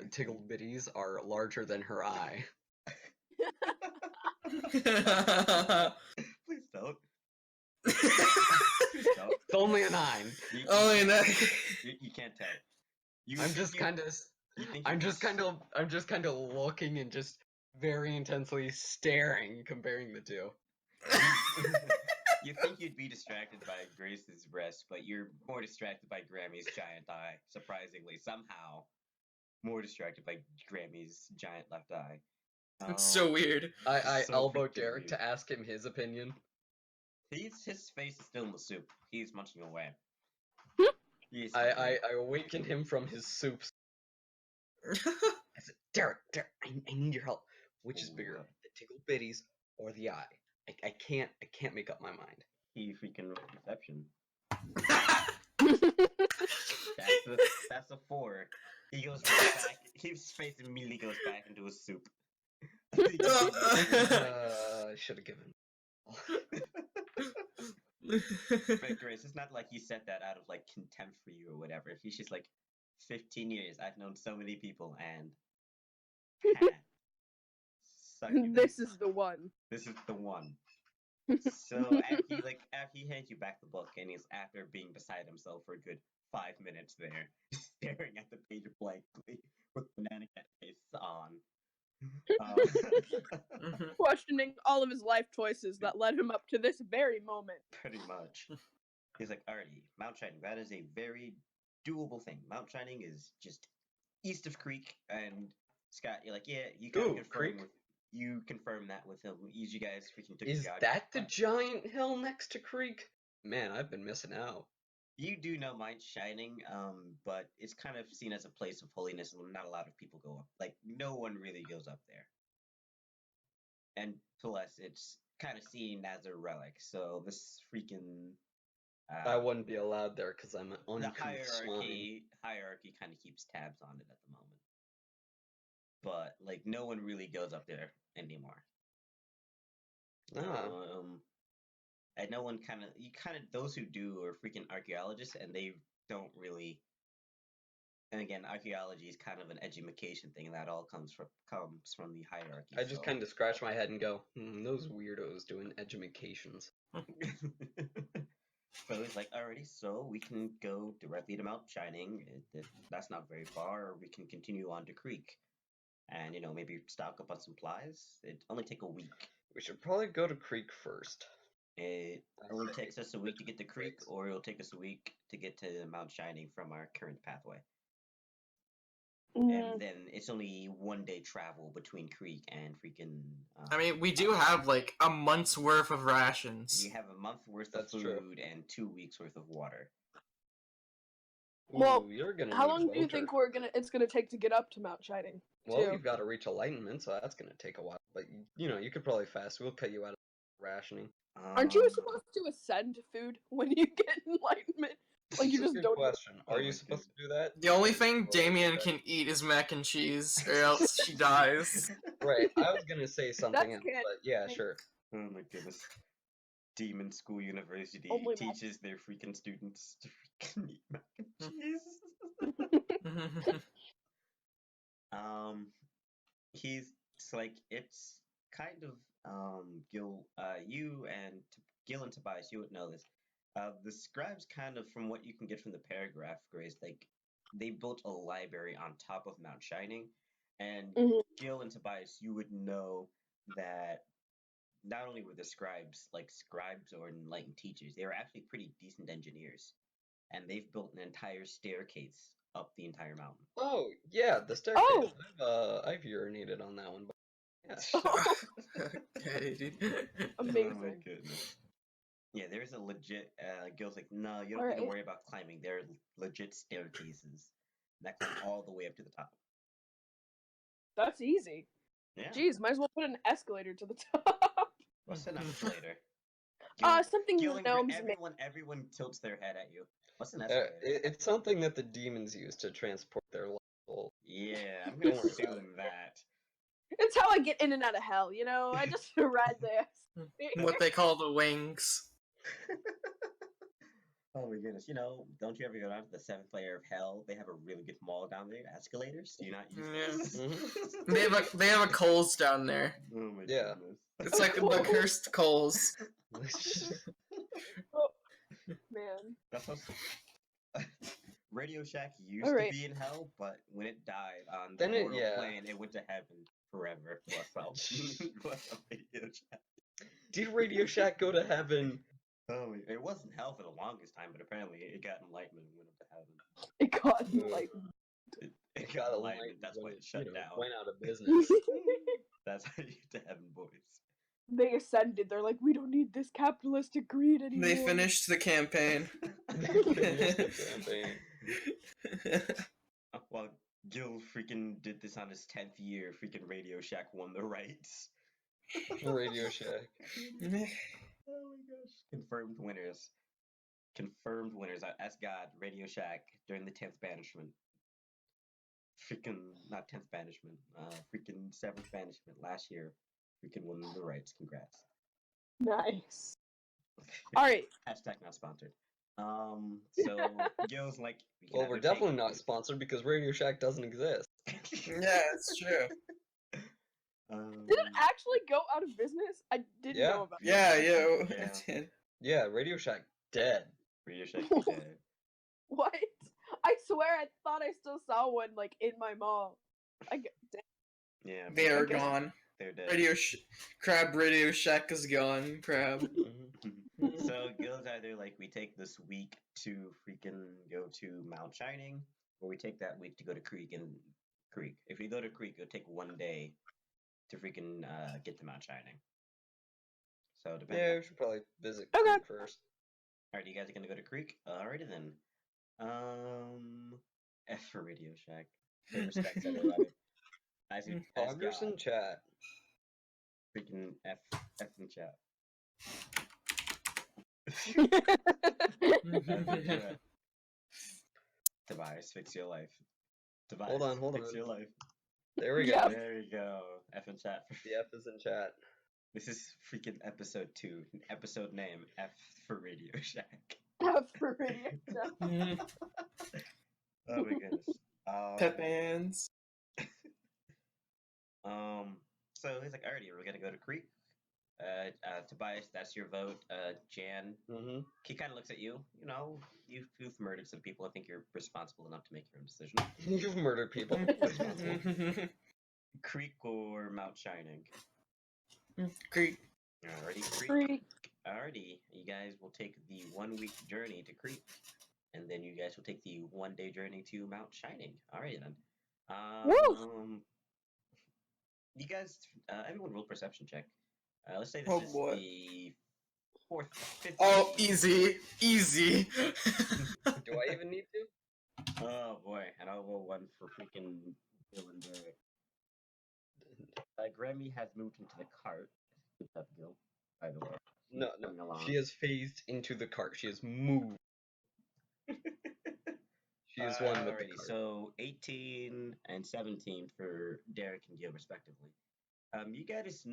tickled bitties are larger than her eye. Please don't. It's only a 9. Only a 9. You can't tell. I'm just kind of looking and just very intensely staring, comparing the two. You think you'd be distracted by Grace's breast, but you're more distracted by Grammy's giant eye. Surprisingly, somehow, more distracted by Grammy's giant left eye. It's so weird. I So elbow freaking Derek weird. to ask him his opinion. His face is still in the soup. He's munching away. I awaken him from his soups. I said, Derek, I need your help. Which is bigger, the tickled bitties or the eye? I can't make up my mind. He freaking rolled perception. That's a 4. He goes right back. His face immediately goes back into his soup. I should have given. But Grace, it's not like he said that out of like contempt for you or whatever. He's just like, 15 years. I've known so many people, and Succubus. This is the one. This is the one. So after he hands you back the book, and he's after being beside himself for a good 5 minutes there, staring at the page blankly with banana cat face on. Questioning all of his life choices that led him up to this very moment. Pretty much. He's like, alrighty, Mount Shining, that is a very doable thing. Mount Shining is just east of Creek, and Scott, you're like, yeah, you can confirm that with him. You guys freaking took Is that the giant hill next to Creek? Man, I've been missing out. You do know Mount Shining, but it's kind of seen as a place of holiness, and not a lot of people go up. Like, no one really goes up there. And plus, it's kind of seen as a relic, so this freaking... I wouldn't be allowed there because I'm an uncouth hierarchy kind of keeps tabs on it at the moment. But, like, no one really goes up there anymore. And no one those who do are freaking archaeologists, and they don't really. And again, archaeology is kind of an education thing, and that all comes from the hierarchy. I just kind of scratch my head and go, those weirdos doing edumacations. So it's like, alrighty, so we can go directly to Mount Shining. That's not very far, or we can continue on to Creek. And, maybe stock up on supplies. It'd only take a week. We should probably go to Creek first. It only takes us a week to get to Creek, or it'll take us a week to get to Mount Shining from our current pathway. And then it's only 1 day travel between Creek and freaking... I mean, we do have, like, a month's worth of rations. We have a month worth of food and 2 weeks worth of water. Well, Ooh, how long do you think it's gonna take to get up to Mount Shining? Well, you've got to reach Enlightenment, so that's gonna take a while. But you could probably fast. We'll cut you out of rationing. Aren't you supposed to ascend food when you get Enlightenment? Like, you just don't. Question. Are you supposed to do that? The only thing Damien can eat is mac and cheese, or else she dies. Right. I was gonna say something else, but yeah, sure. Oh my goodness. Demon School University teaches their freaking students to freaking eat mac and cheese. It's kind of Gil and Tobias, you would know this. The scribes kind of, from what you can get from the paragraph, Grace, like, they built a library on top of Mount Shining, and Gil and Tobias, you would know that not only were the scribes or enlightened teachers, they were actually pretty decent engineers, and they've built an entire staircase up the entire mountain. Oh yeah, the staircase. Oh! I've urinated on that one. But yeah. Okay, dude. Amazing. Oh my goodness. Yeah, there's a legit. Gil's like, no, you don't need to worry about climbing. There are legit staircases that come all the way up to the top. That's easy. Yeah. Jeez, might as well put an escalator to the top. What's an escalator? Something gnomes make. Everyone tilts their head at you. What's an escalator? It's something that the demons use to transport their soul. Yeah, I'm gonna assume that. It's how I get in and out of hell, I just ride this. What they call the wings. Oh my goodness, don't you ever go down to the 7th layer of hell? They have a really good mall down there, escalators. Do you not use this? They have a Coles down there. Oh my goodness. It's like the cursed Coles. Oh, man. That's how... Radio Shack used to be in hell, but when it died on the mortal plane, it went to heaven forever. Radio Shack. Did Radio Shack go to heaven? Oh, it wasn't hell for the longest time, but apparently it got enlightenment and went up to heaven. It got enlightenment. It got enlightenment. That's why it shut down. Went out of business. That's how you get to heaven, boys. They ascended. They're like, we don't need this capitalistic greed anymore. They finished the campaign. Well, Gil freaking did this on his 10th year. Freaking Radio Shack won the rights. Radio Shack. Oh my gosh. Confirmed winners. confirmed winners are S God, Radio Shack during the 10th banishment. Freaking not 10th banishment. Freaking 7th banishment last year. Freaking won the rights. Congrats. Nice. All right. Hashtag not sponsored. So Gil's like, Well, we're definitely not sponsored because Radio Shack doesn't exist. Yeah, it's true. Did it actually go out of business? I didn't know about Yeah, Yeah. it did. Yeah, Radio Shack dead. Radio Shack is dead. What? I swear I thought I still saw one, like, in my mall. Yeah. They are guess gone. They're dead. Crab Radio Shack is gone. Crab. So Gil's either like, we take this week to freaking go to Mount Shining, or we take that week to go to Creek. If we go to Creek, it'll take 1 day to freaking get to Mount Shining. So depending. Yeah, we should probably visit Okay. Creek first. Alright, you guys are gonna go to Creek? Alrighty then. F for Radio Shack. Pay respects, everybody. As Progress God. in chat. Freaking F in chat. Tobias, fix your life. Tobias, Hold fix on. your life. There we Yeah. go. There you go. F in chat. The F is in chat. This is freaking episode 2. Episode name F for Radio Shack. For Radio Shack. Oh my goodness. Pepans. So he's like, alrighty, we're gonna go to Creek. Tobias, that's your vote. Jan, he kind of looks at you. You know, you've murdered some people. I think you're responsible enough to make your own decision. You've murdered people. Responsible. Creek or Mount Shining? Creek. Alrighty, Creek. Creek. Alrighty, you guys will take the 1 week journey to Creek, and then you guys will take the 1 day journey to Mount Shining. Alrighty then. Woo! You guys, everyone roll perception check. Let's say this Oh, is boy. the 5th. Oh, easy. Do I even need to? Oh boy, and I'll roll 1 for freaking Gil and Derek. Grammy has moved into the cart. Good job, Gil, by the way. No. Coming along. She has phased into the cart. She has moved. She is one with the Alrighty, cart. so 18 and 17 for Derek and Gil, respectively. You guys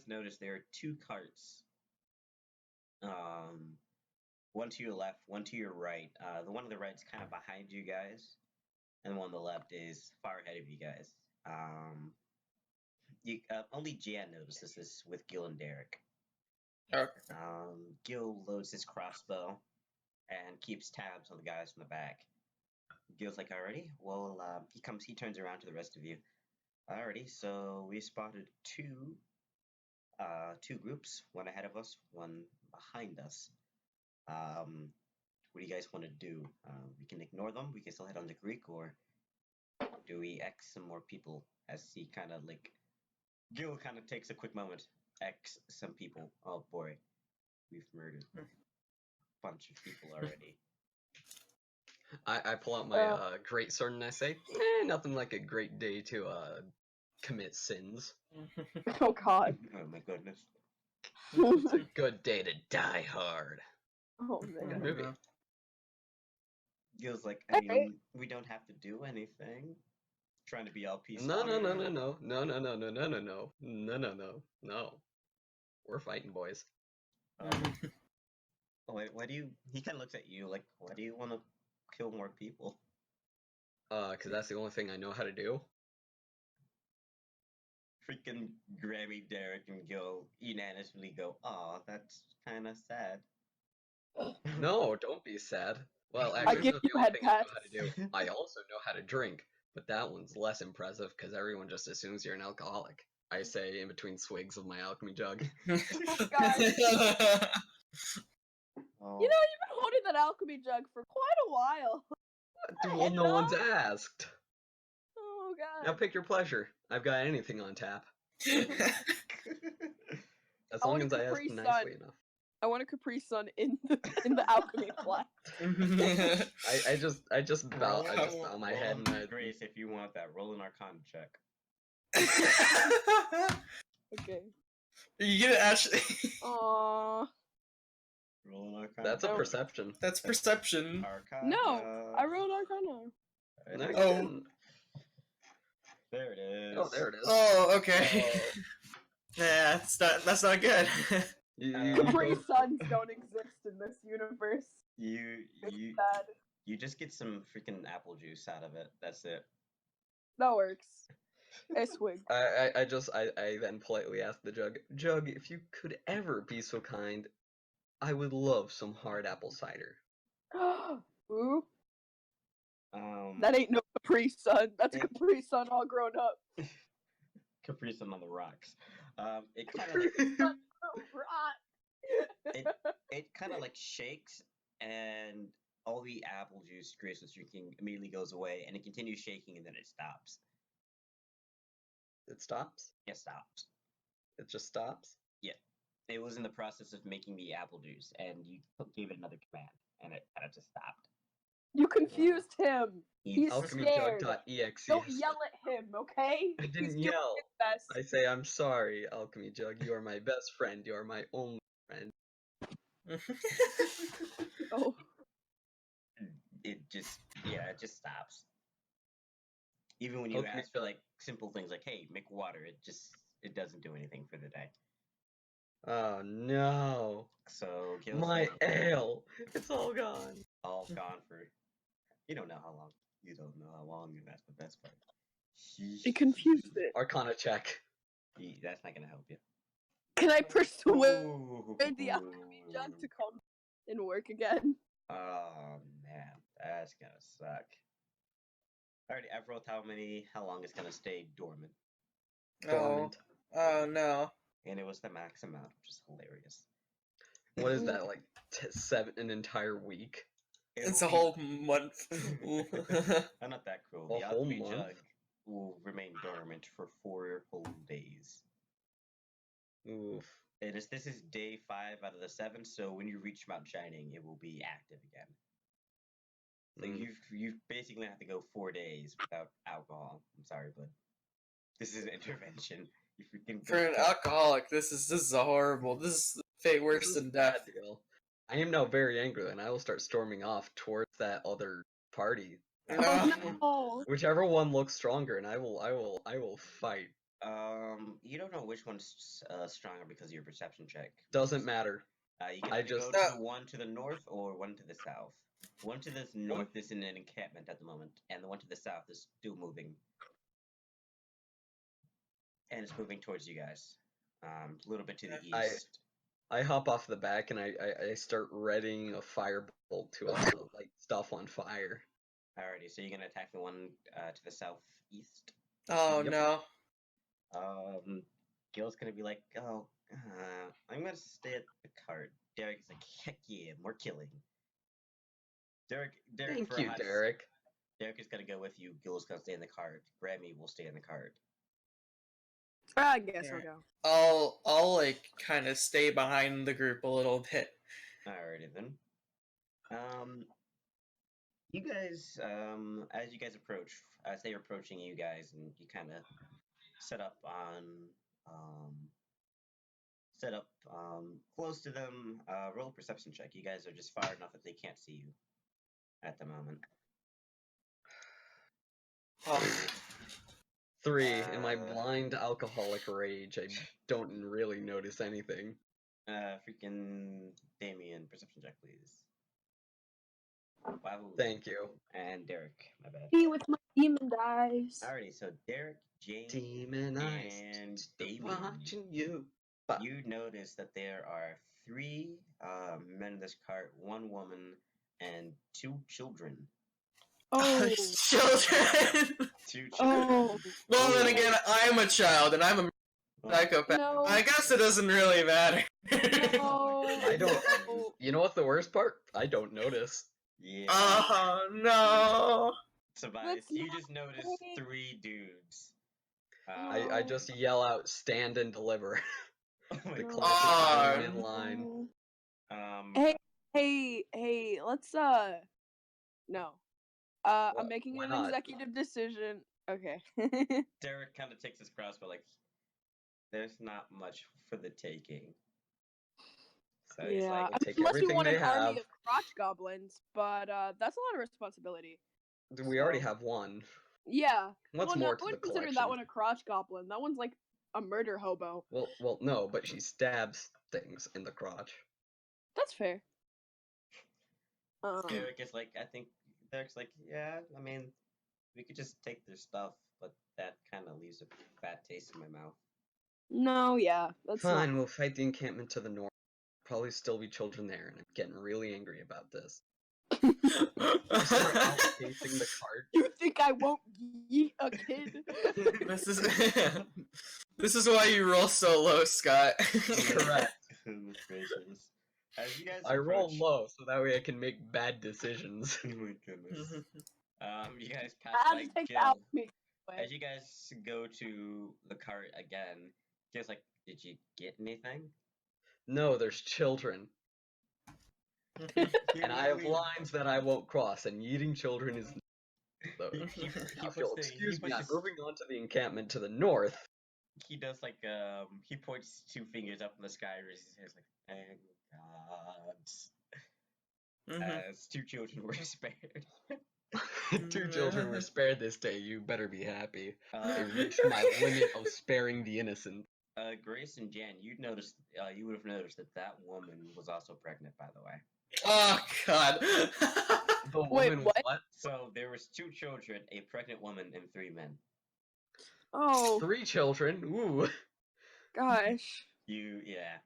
notice there are 2 carts. One to your left, one to your right. The one on the right is kind of behind you guys, and the one on the left is far ahead of you guys. Only Jan notices this with Gil and Derek. Okay. Gil loads his crossbow and keeps tabs on the guys in the back. Gil's like, alrighty, well, he turns around to the rest of you. Alrighty, so we spotted two groups, one ahead of us, one behind us. What do you guys want to do? We can ignore them, we can still head on to Greek, or do we X some more people? As he kind of like, Gil kind of takes a quick moment, X some people. Oh boy, we've murdered a bunch of people already. I pull out my great sword and I say, nothing like a great day to commit sins. Oh God. Oh my goodness. It's a good day to die hard. Oh Good man. movie. Gil's like, I mean, we don't have to do anything. Trying to be all peaceful. No. We're fighting, boys. Why do you? He kind of looks at you like, why do you want to kill more people? Cause that's the only thing I know how to do. Freaking Grammy, Derek, and Gil unanimously go, aw, that's kind of sad. No, don't be sad. Well, I actually, give it's not the you only head thing I know pats. how to do. I also know how to drink, but that one's less impressive because everyone just assumes you're an alcoholic. I say in between swigs of my alchemy jug. God. Oh. You know, you've been holding that alchemy jug for quite a while. Well, no one's asked. Oh God. Now pick your pleasure. I've got anything on tap. As I long want as a I ask Capri nicely Sun. enough. I want a Capri Sun in the alchemy flask. I just bow my head and I Grace, if you want that, roll an Arcana check. Okay. You get it actually. Aww. Roll an Arcana. That's a Oh. perception. That's perception. Arcana. No, I rolled Arcana. No, you Oh. didn't. There it is. Oh, there it is. Oh, okay. Oh. Yeah, that's not good. You Capri go- Suns don't exist in this universe. You It's sad. you just get some freaking apple juice out of it. That's it. That works. A swig. I then politely asked the Jug, if you could ever be so kind, I would love some hard apple cider. Ooh, Um, that ain't no Capri Sun. That's it- Capri Sun all grown up. Capri Sun on the rocks. It kind of like it kind of like shakes, and all the apple juice Grace was drinking immediately goes away, and it continues shaking, and then it stops. It stops? It stops. It just stops? It was in the process of making the apple juice, and you gave it another command, and it kind of just stopped. You confused him. He's scared. AlchemyJug.exe. Don't yell at him, okay? I He's didn't doing yell. his best. I say, I'm sorry, Alchemy Jug. You are my best friend. You are my only friend. Oh, It just stops. Even when you Okay. ask for like simple things like, "Hey, make water," it doesn't do anything for the day. Oh no. So Gil's My like, ale. It's all gone. all gone for. You don't know how long. You don't know how long, and that's the best part. it confused it. Arcana check. That's not gonna help you. Can I persuade Ooh. the alchemy jug to come and work again? Oh man, that's gonna suck. Alrighty, I've rolled how long it's gonna stay dormant, Oh, Dormant. oh no. and it was the max amount, which is hilarious. What is that, like an entire week? It's It'll a be- whole month. I'm not that cruel. A The whole alchemy month? jug will remain dormant for 4 whole days. Oof. This is day 5 out of the 7, so when you reach Mount Shining, it will be active again. So Mm. you basically have to go 4 days without alcohol. I'm sorry, but this is an intervention. You freaking For an alcoholic, this is a horrible. This is fate worse This is than a death. bad deal. I am now very angry, and I will start storming off towards that other party. Oh no! Whichever one looks stronger, and I will fight. You don't know which one's stronger because of your perception check. Doesn't matter. You can I either just- go to the one to the north or one to the south. The one to the north is in an encampment at the moment, and the one to the south is still moving. And it's moving towards you guys. A little bit to the east. I hop off the back, and I start readying a firebolt to also light stuff on fire. Alrighty, so you're gonna attack the one to the southeast. Oh Yep. no. Gil's gonna be like, "Oh, I'm gonna stay at the cart." Derek is like, "Heck yeah, more killing." Derek, Thank for a you, hot Derek. Derek is gonna go with you. Gil's gonna stay in the cart. Grammy will stay in the cart. I guess I'll Alright. go. I'll like kind of stay behind the group a little bit. Alrighty then. You guys, as you guys approach, as they're approaching you guys, and you kind of set up close to them. Roll a perception check. You guys are just far enough that they can't see you at the moment. Oh, 3. In my Uh, blind alcoholic rage, I don't really notice anything. Freaking Damien, perception check, please. Wow. Thank you. And Derek, my bad. Me with my demon dice. Alrighty, so Derek, Jane, Demonized. and Still Damien. watching you. You notice that there are 3 men in this cart, 1 woman, and 2 children. Oh, children. 2 children. oh, Well, then again, I'm a child and I'm a Well, psychopath. no. I guess it doesn't really matter. No. I don't. No. You know what's the worst part? I don't notice. yeah. Oh no. Tobias, That's you not just noticed right. 3 dudes. I No. just yell out, "Stand and deliver." Oh my The No. classic Oh, Damien line. Hey, hey, let's no. What? I'm making Why an not? executive decision. Okay. Derek kind of takes his crossbow like, there's not much for the taking. So he's Yeah, like, take unless we everything want they an army have. of crotch goblins, but that's a lot of responsibility. We already So- have one. Yeah. What's well, more no, to I the would consider collection? that one a crotch goblin. That one's like a murder hobo. Well, no, but she stabs things in the crotch. That's fair. Derek is like, I think Derek's like, yeah, I mean, we could just take their stuff, but that kind of leaves a bad taste in my mouth. No, yeah, that's Fine, not. we'll fight the encampment to the north. Probably still be children there, and I'm getting really angry about this. Start outpacing the cart. You think I won't yeet a kid? This is this is why you roll so low, Scott. Correct. Goodness gracious. As you guys I roll approach- low so that way I can make bad decisions. Oh my goodness. You guys pass I by have to take Gil. out me. As you guys go to the cart again, Gil's like, did you get anything? No, there's children. And I have lines that I won't cross, and eating children is. So, He now, puts Gil, the- excuse he me, I'm puts- moving on to the encampment to the north. He does like he points 2 fingers up in the sky and raises his hands like, thank God. As 2 children were spared. 2 children were spared this day. You better be happy. I Uh, reached my limit of sparing the innocent. Grace and Jan, you would have noticed that woman was also pregnant, by the way. Oh God. The Wait, woman was what? what? So there was 2 children, a pregnant woman, and 3 men. Oh 3 children. Ooh. gosh. Yeah.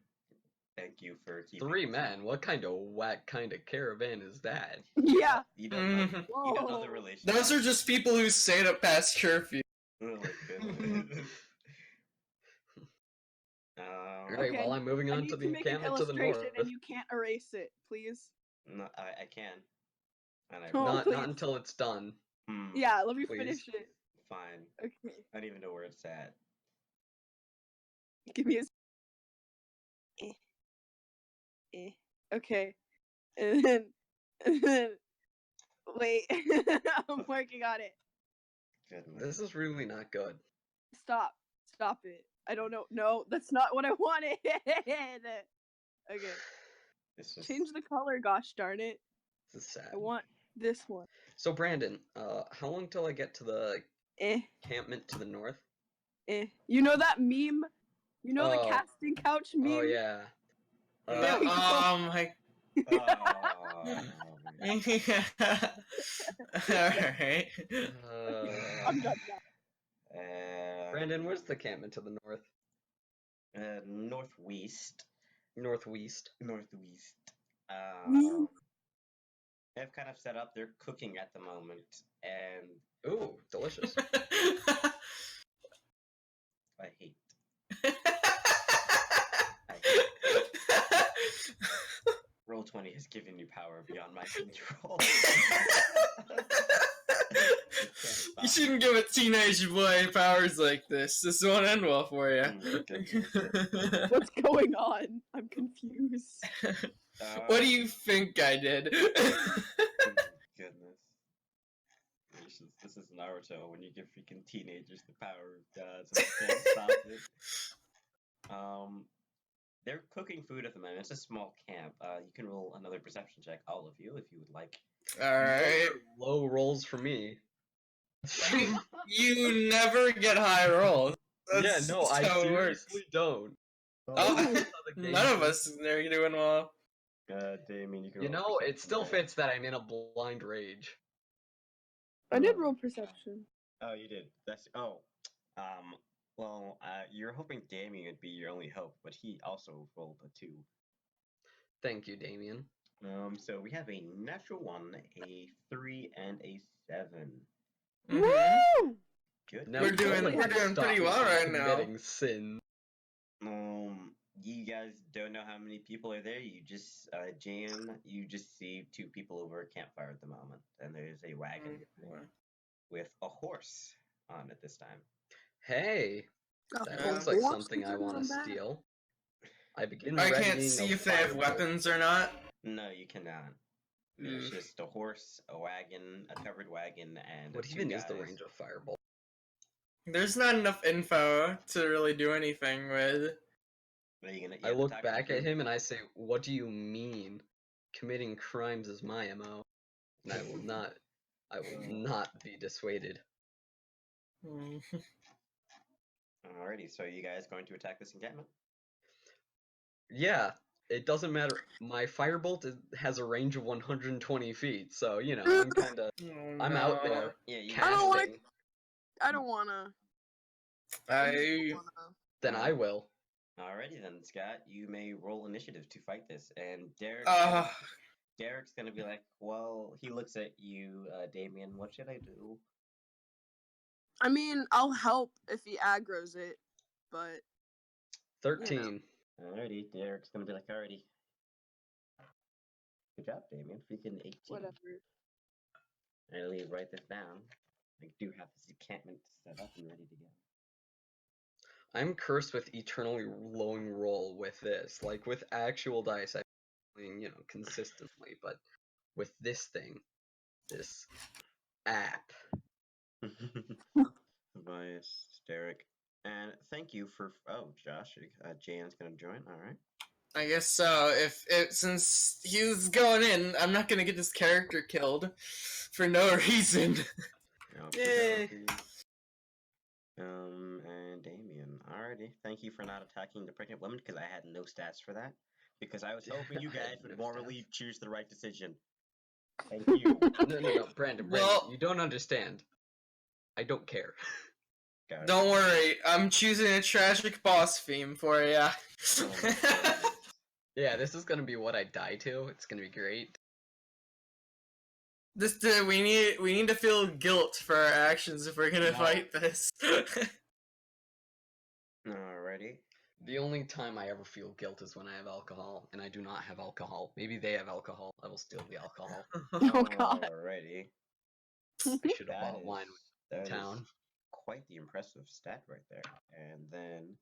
Thank you for keeping 3 it. men. What kind of whack kind of caravan is that? Yeah. You don't know. Mhm. You don't know the Whoa. relationship. Those are just people who stayed up past curfew. Oh my goodness. Alright, Okay, well, I'm moving I on need to to the make an encampment to the north. illustration, and you can't erase it, please. No, I can. And I Oh, will. Not please. until it's done. Yeah, let me Please. finish it. Fine. Okay, I don't even know where it's at. give me a. Okay, and then wait, I'm working on it. Goodness. This is really not good. Stop it. I don't know. No, that's not what I wanted. Okay, It's just change the color. Gosh darn it! This is sad. I want this one. So, Brandon, how long till I get to the Eh, encampment to the north? You know that meme? You know the Oh. casting couch meme? Oh, yeah. There we go. Oh my. Oh, man. Alright. I'm done now. Brandon, where's the encampment to the north? Northwest. Northwest. Northwest. Wee. They've kind of set up. They're cooking at the moment, and Ooh, delicious. I hate. I hate. Roll20 has given you power beyond my control. You shouldn't give a teenage boy powers like this. This won't end well for you. What's going on? I'm confused. What do you think I did? Goodness. This is Naruto when you give freaking teenagers the power of God, so they can't stop it. They're cooking food at the moment. It's a small camp. You can roll another perception check, all of you, if you would like. Alright. Low rolls for me. You never get high rolls. Yeah, That's no, just I how it works. seriously don't. Oh, That's how the game none of works. us are doing well. Damien, you can You roll a know, it perception still check. fits that I'm in a blind rage. I did roll perception. Oh, you did. Well, you're hoping Damien would be your only hope, but he also rolled a 2. Thank you, Damien. So we have a natural 1, a 3, and a 7. Mhm. Woo! Good. Now We're doing- Colin we're can doing stop pretty me well from right now. committing sin. You guys don't know how many people are there. You just, Jane, you just see 2 people over a campfire at the moment, and there's a wagon with a horse on it this time. Hey, that Yeah. looks like Horse something I considered want to on that? steal. I begin I can't readying see a if they have firebolt. weapons or not. No, you cannot. There's Mm. just a horse, a wagon, a covered wagon, and What 2 even is the guys. range of firebolt? There's not enough info to really do anything with. Are you gonna? I look back at him and I say, "What do you mean? Committing crimes is my MO, and I will not be dissuaded." Mm. Alrighty, so you guys going to attack this encampment? Yeah, it doesn't matter. My firebolt has a range of 120 feet, so you know I'm kind of Oh, I'm out no. there Yeah, you I don't wanna- casting. I don't wanna. I Then I will. Alrighty then, Scott. You may roll initiative to fight this, and Derek's gonna be like, well, he looks at you, Damien. What should I do? I mean, I'll help if he aggroes it, but 13. Alrighty, Derek's gonna be like, alrighty. Good job, Damien. Freaking 18. whatever. Alright, write this down. I do have this encampment set up and ready to go. I'm cursed with eternally lowing roll with this. Like with actual dice, I'm playing, you know, consistently, but with this thing, this app. Tobias, Derek, and thank you for. Oh, Josh, Jane's gonna join. All right. I guess so. If since he's going in, I'm not gonna get this character killed for no reason. Yay. And Damien. Alrighty. Thank you for not attacking the pregnant woman because I had no stats for that. Because I was hoping you I had guys would no morally choose the right decision. Thank you. No, Brandon, Well- you don't understand. I don't care. Got it. Don't worry, I'm choosing a tragic boss theme for ya. Oh my goodness. Yeah, this is gonna be what I die to. It's gonna be great. we need to feel guilt for our actions if we're gonna No. fight this. Alrighty. The only time I ever feel guilt is when I have alcohol, and I do not have alcohol. Maybe they have alcohol. I will steal the alcohol. Oh god. Alrighty. I should have That bought wine in that is town. quite the impressive stat right there. And then,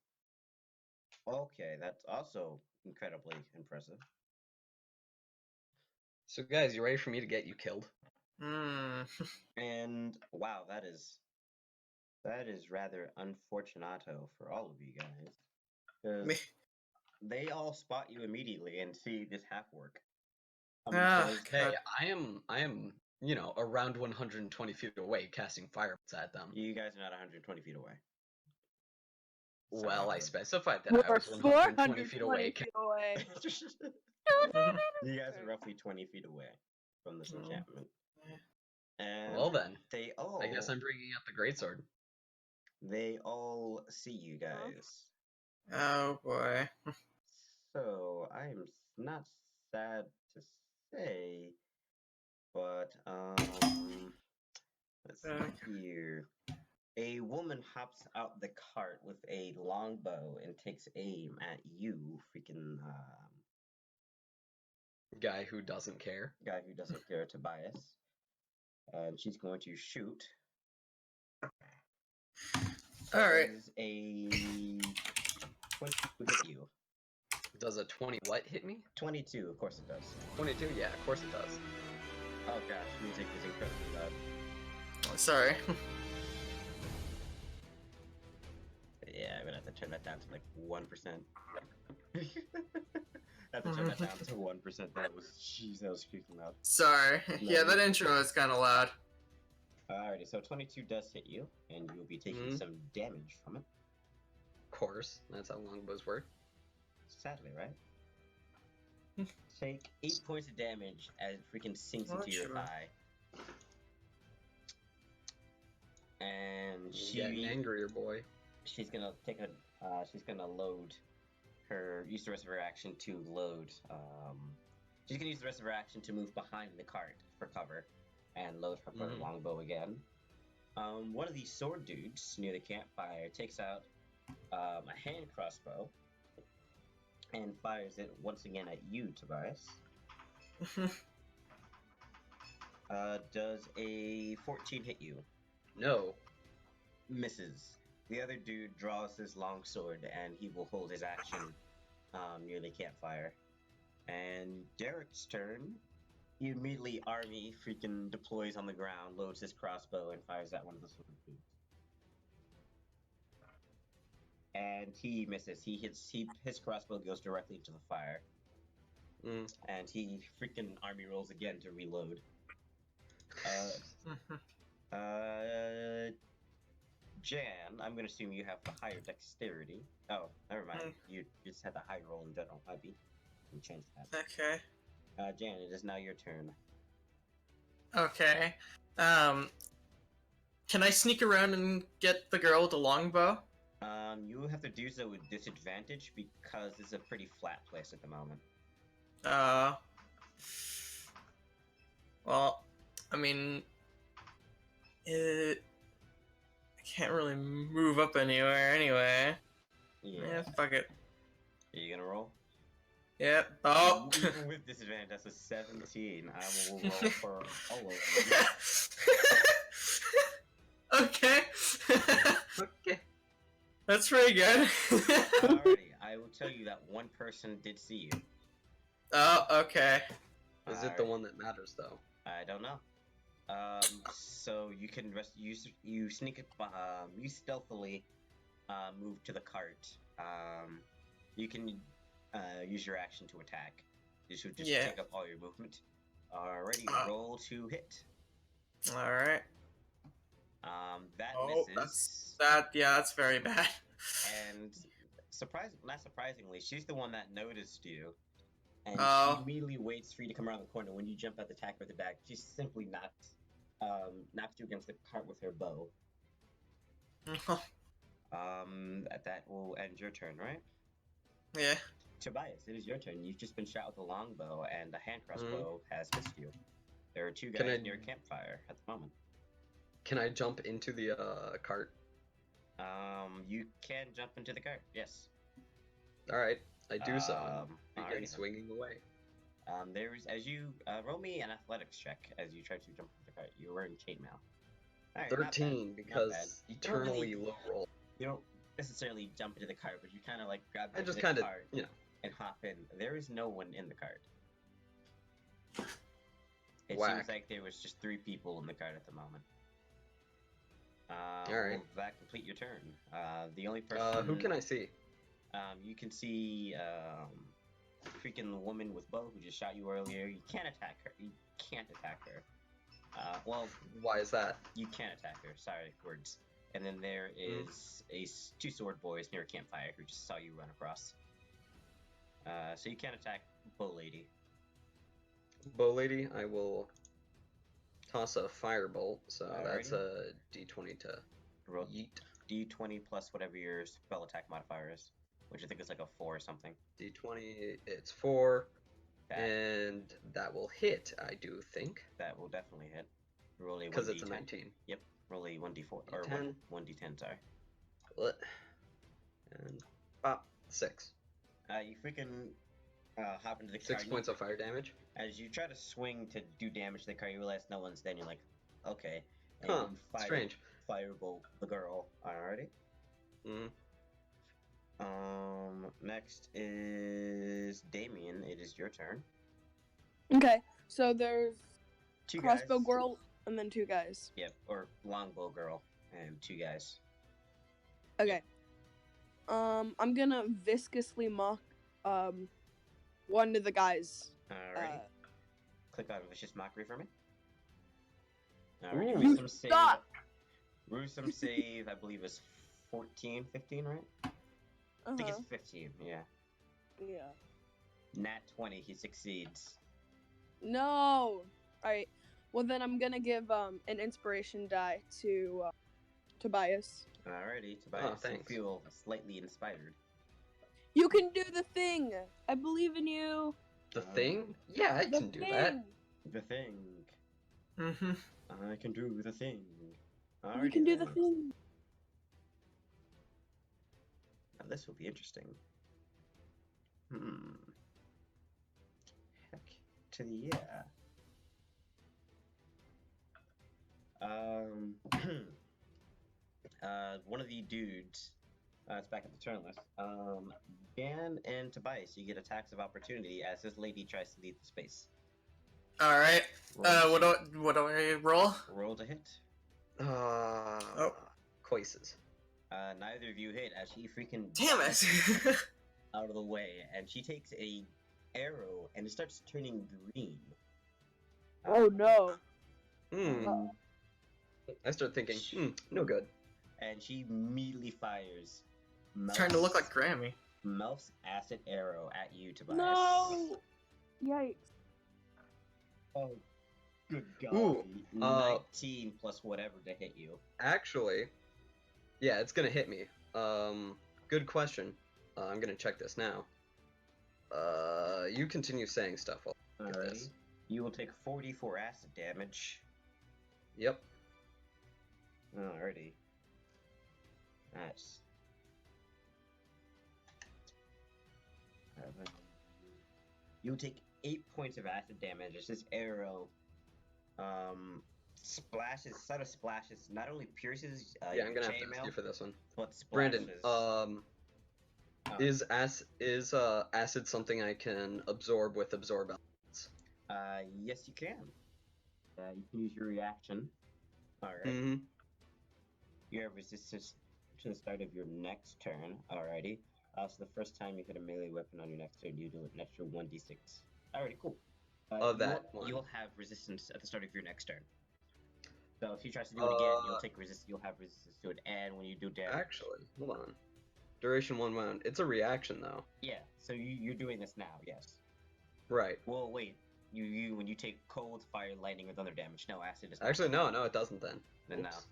okay, that's also incredibly impressive. So, guys, you ready for me to get you killed? And wow, that is rather unfortunato for all of you guys, because they all spot you immediately and see this half-orc. Ah, Hey, I am, you know, around 120 feet away, casting firebolts at them. You guys are not 120 feet away. Well, I So- specified that We're I was 120 feet away. away. You guys are roughly 20 feet away from this encampment. And Well then, they all I guess I'm bringing out the greatsword. they all see you guys. oh boy. So I'm not sad to say, but let's see here. A woman hops out the cart with a longbow and takes aim at you, freaking Guy who doesn't care. guy who doesn't care, Tobias. And she's going to shoot. All right. Does a 22 hit you? Does a 20 what hit me? 22, of course it does. 22, yeah, of course it does. Oh gosh, music is incredibly loud. Sorry. Yeah, I'm gonna have to turn that down to like 1%. I have to turn that down to 1%. That was, jeez, that was freaking loud. Sorry. Yeah, that intro is kind of loud. Alrighty, so 22 does hit you, and you will be taking some damage from it. Of course, that's how longbows work. Sadly, right? Take 8 points of damage as it freaking sinks into your thigh. And Getting angrier, boy. she's gonna take a she's gonna load her use the rest of her action to load she's gonna use the rest of her action to move behind the cart for cover and load her longbow again. One of these sword dudes near the campfire takes out a hand crossbow and fires it once again at you, Tobias. Does a 14 hit you? No. Misses. The other dude draws his long sword and he will hold his action near the campfire. And Derek's turn. He immediately army freaking deploys on the ground, loads his crossbow, and fires at one of the sword dudes. and he misses. His crossbow goes directly into the fire, and he freaking army rolls again to reload. Jan, I'm gonna assume you have the higher dexterity. Oh, never mind. You just had the high roll in general. Might be. Can change that. Okay. Jan, it is now your turn. Okay. Can I sneak around and get the girl with the longbow? You will have to do so with disadvantage because it's a pretty flat place at the moment. Well, I mean, I can't really move up anywhere anyway. Yeah, fuck it. Are you gonna roll? Yep. Oh! Even with disadvantage, that's a 17. I will roll for all of them. Okay. Okay. That's pretty good. Alrighty, I will tell you that one person did see you. Oh, okay. Is it the one that matters, though? I don't know. So you can you sneak it, you stealthily move to the cart. You can use your action to attack. This would just take up all your movement. Already, roll to hit. All right. That misses. That's very bad. And not surprisingly, she's the one that noticed you. And she immediately waits for you to come around the corner. When you jump at the attack with the back, she simply knocks you against the cart with her bow. That will end your turn, right? Yeah. Tobias, it is your turn. You've just been shot with a longbow, and a hand crossbow has missed you. There are two guys near a campfire at the moment. Can I jump into the cart? You can jump into the cart, yes. Alright, I do so. Begin swinging away. As you roll me an athletics check as you try to jump into the cart. You're wearing chainmail. Right, 13 because eternally low roll. You don't necessarily jump into the cart, but you kind of like grab I just the kind of, cart and hop in. There is no one in the cart. It seems like there was just 3 people in the cart at the moment. Alright. Will that complete your turn? The only person... who can I see? You can see freaking woman with bow who just shot you earlier. You can't attack her. You can't attack her. Well... Why is that? You can't attack her. Sorry, words. And then there is 2 sword boys near a campfire who just saw you run across. So you can't attack Bow Lady. Bow Lady, I will toss a firebolt, so that's a d20 to roll. Yeet. D20 plus whatever your spell attack modifier is, which I think is like a 4 or something. D20, it's 4, and that will hit, I do think. That will definitely hit. Roll a 1d10. Because it's a 19. Yep. Roll a 1d4, or 1d10, sorry. And pop, 6. You freaking hop into the car. 6 points of fire damage. As you try to swing to do damage to the car, you realize no one's there, and you're like, okay. And strange. Firebolt the girl. Alrighty. Next is Damien. It is your turn. Okay, so there's 2 crossbow guys. girl and then 2 guys. Yep, or longbow girl and 2 guys. Okay. I'm gonna viscously mock one of the guys. Alrighty. Click on Vicious Mockery for me. Ooh. Wisdom save. Stop! Wisdom save, I believe, is 14, 15, right? I think it's 15, yeah. Yeah. Nat 20, he succeeds. No! Alright. Well, then I'm gonna give an inspiration die to Tobias. Alrighty, Tobias, you feel slightly inspired. You can do the thing! I believe in you! The thing? Yeah, I can do that. The thing. Mm-hmm. I can do the thing. Alrighty, you can do the thing. Now this will be interesting. Heck to the yeah. One of the dudes, it's back at the turn list. Dan and Tobias, you get attacks of opportunity as this lady tries to leave the space. All right. What do I roll? Roll to hit. Quizzes. Neither of you hit as she freaking Damn it! out of the way, and she takes a arrow and it starts turning green. Oh no. Hmm. I start thinking, no good. And she immediately fires Trying to look like Grammy. Melf's acid arrow at you, Tobias. No. Yikes. Oh, good God. Ooh, 19 plus whatever to hit you. Actually, yeah, it's gonna hit me. Good question. I'm gonna check this now. You continue saying stuff. I'll get Alrighty. this. You will take 44 acid damage. Yep. Alrighty. Nice. You take 8 points of acid damage as this arrow splashes, not only pierces Yeah, I'm gonna have to ask chainmail, you for this one. but splashes. Brandon, is acid something I can absorb with absorb elements? Yes, you can. You can use your reaction. Alright. Mm-hmm. You have resistance to the start of your next turn. Alrighty. So the first time you hit a melee weapon on your next turn, you do an extra 1d6. Alrighty, cool. You'll have resistance at the start of your next turn. So if he tries to do it again, you'll have resistance to it, and when you do damage. Actually, hold on. Duration 1 round. It's a reaction though. Yeah. So you're doing this now, yes. Right. Well, wait. You when you take cold, fire, lightning, or thunder damage. No, acid is. Actually, no, it doesn't then. Then no. Oops.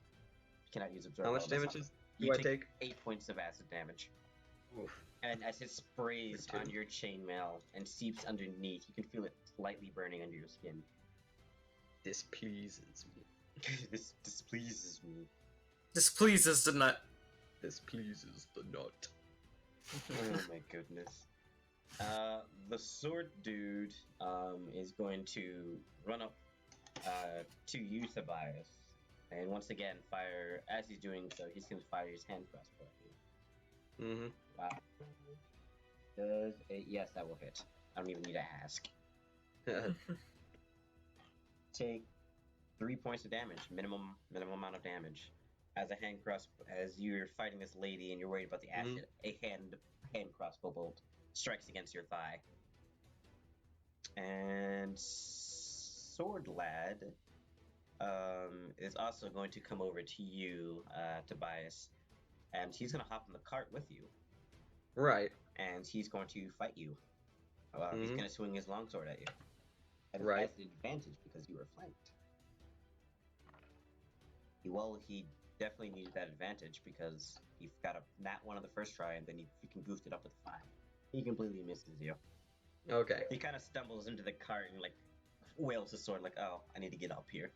You cannot use absorb. How much damage do I take? 8 points of acid damage. Oof. And as it sprays on your chainmail and seeps underneath, you can feel it slightly burning under your skin. Displeases me. This displeases me. Displeases the nut. Displeases the nut. Oh my goodness. The sword dude is going to run up to you, Tobias, and once again fire. As he's doing so, he's going to fire his hand crossbow at you. Mm-hmm. Wow. Yes, that will hit. I don't even need to ask. Take 3 points of damage, minimum amount of damage. As you're fighting this lady and you're worried about the acid, a hand crossbow bolt strikes against your thigh. And Sword Lad is also going to come over to you, Tobias, and he's going to hop in the cart with you. Right. And he's going to fight you. He's going to swing his longsword at you. And right. He has the advantage because you were flanked. He definitely needed that advantage because he got a nat 1 on the first try and then he freaking goofed it up with 5. He completely misses you. Okay. He kind of stumbles into the cart and wails his sword oh, I need to get up here.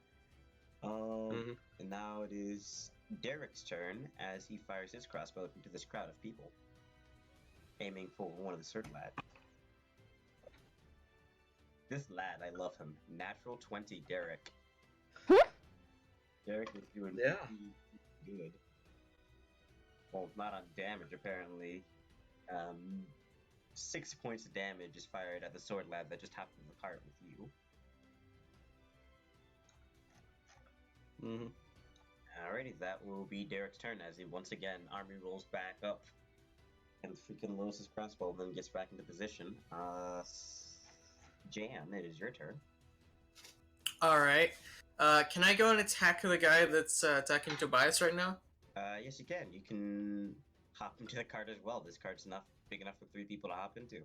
And now it is Derek's turn as he fires his crossbow into this crowd of people, aiming for one of the sword lads. This lad, I love him. Natural 20, Derek. Derek is doing pretty good. Well, not on damage, apparently. 6 points of damage is fired at the sword lad that just hopped in the cart with you. Alrighty, that will be Derek's turn as he once again army rolls back up and freaking loads his crossbow and then gets back into position. Jan, it is your turn. Alright. Can I go and attack the guy that's attacking Tobias right now? Yes, you can. You can hop into the cart as well. This cart's big enough for 3 people to hop into.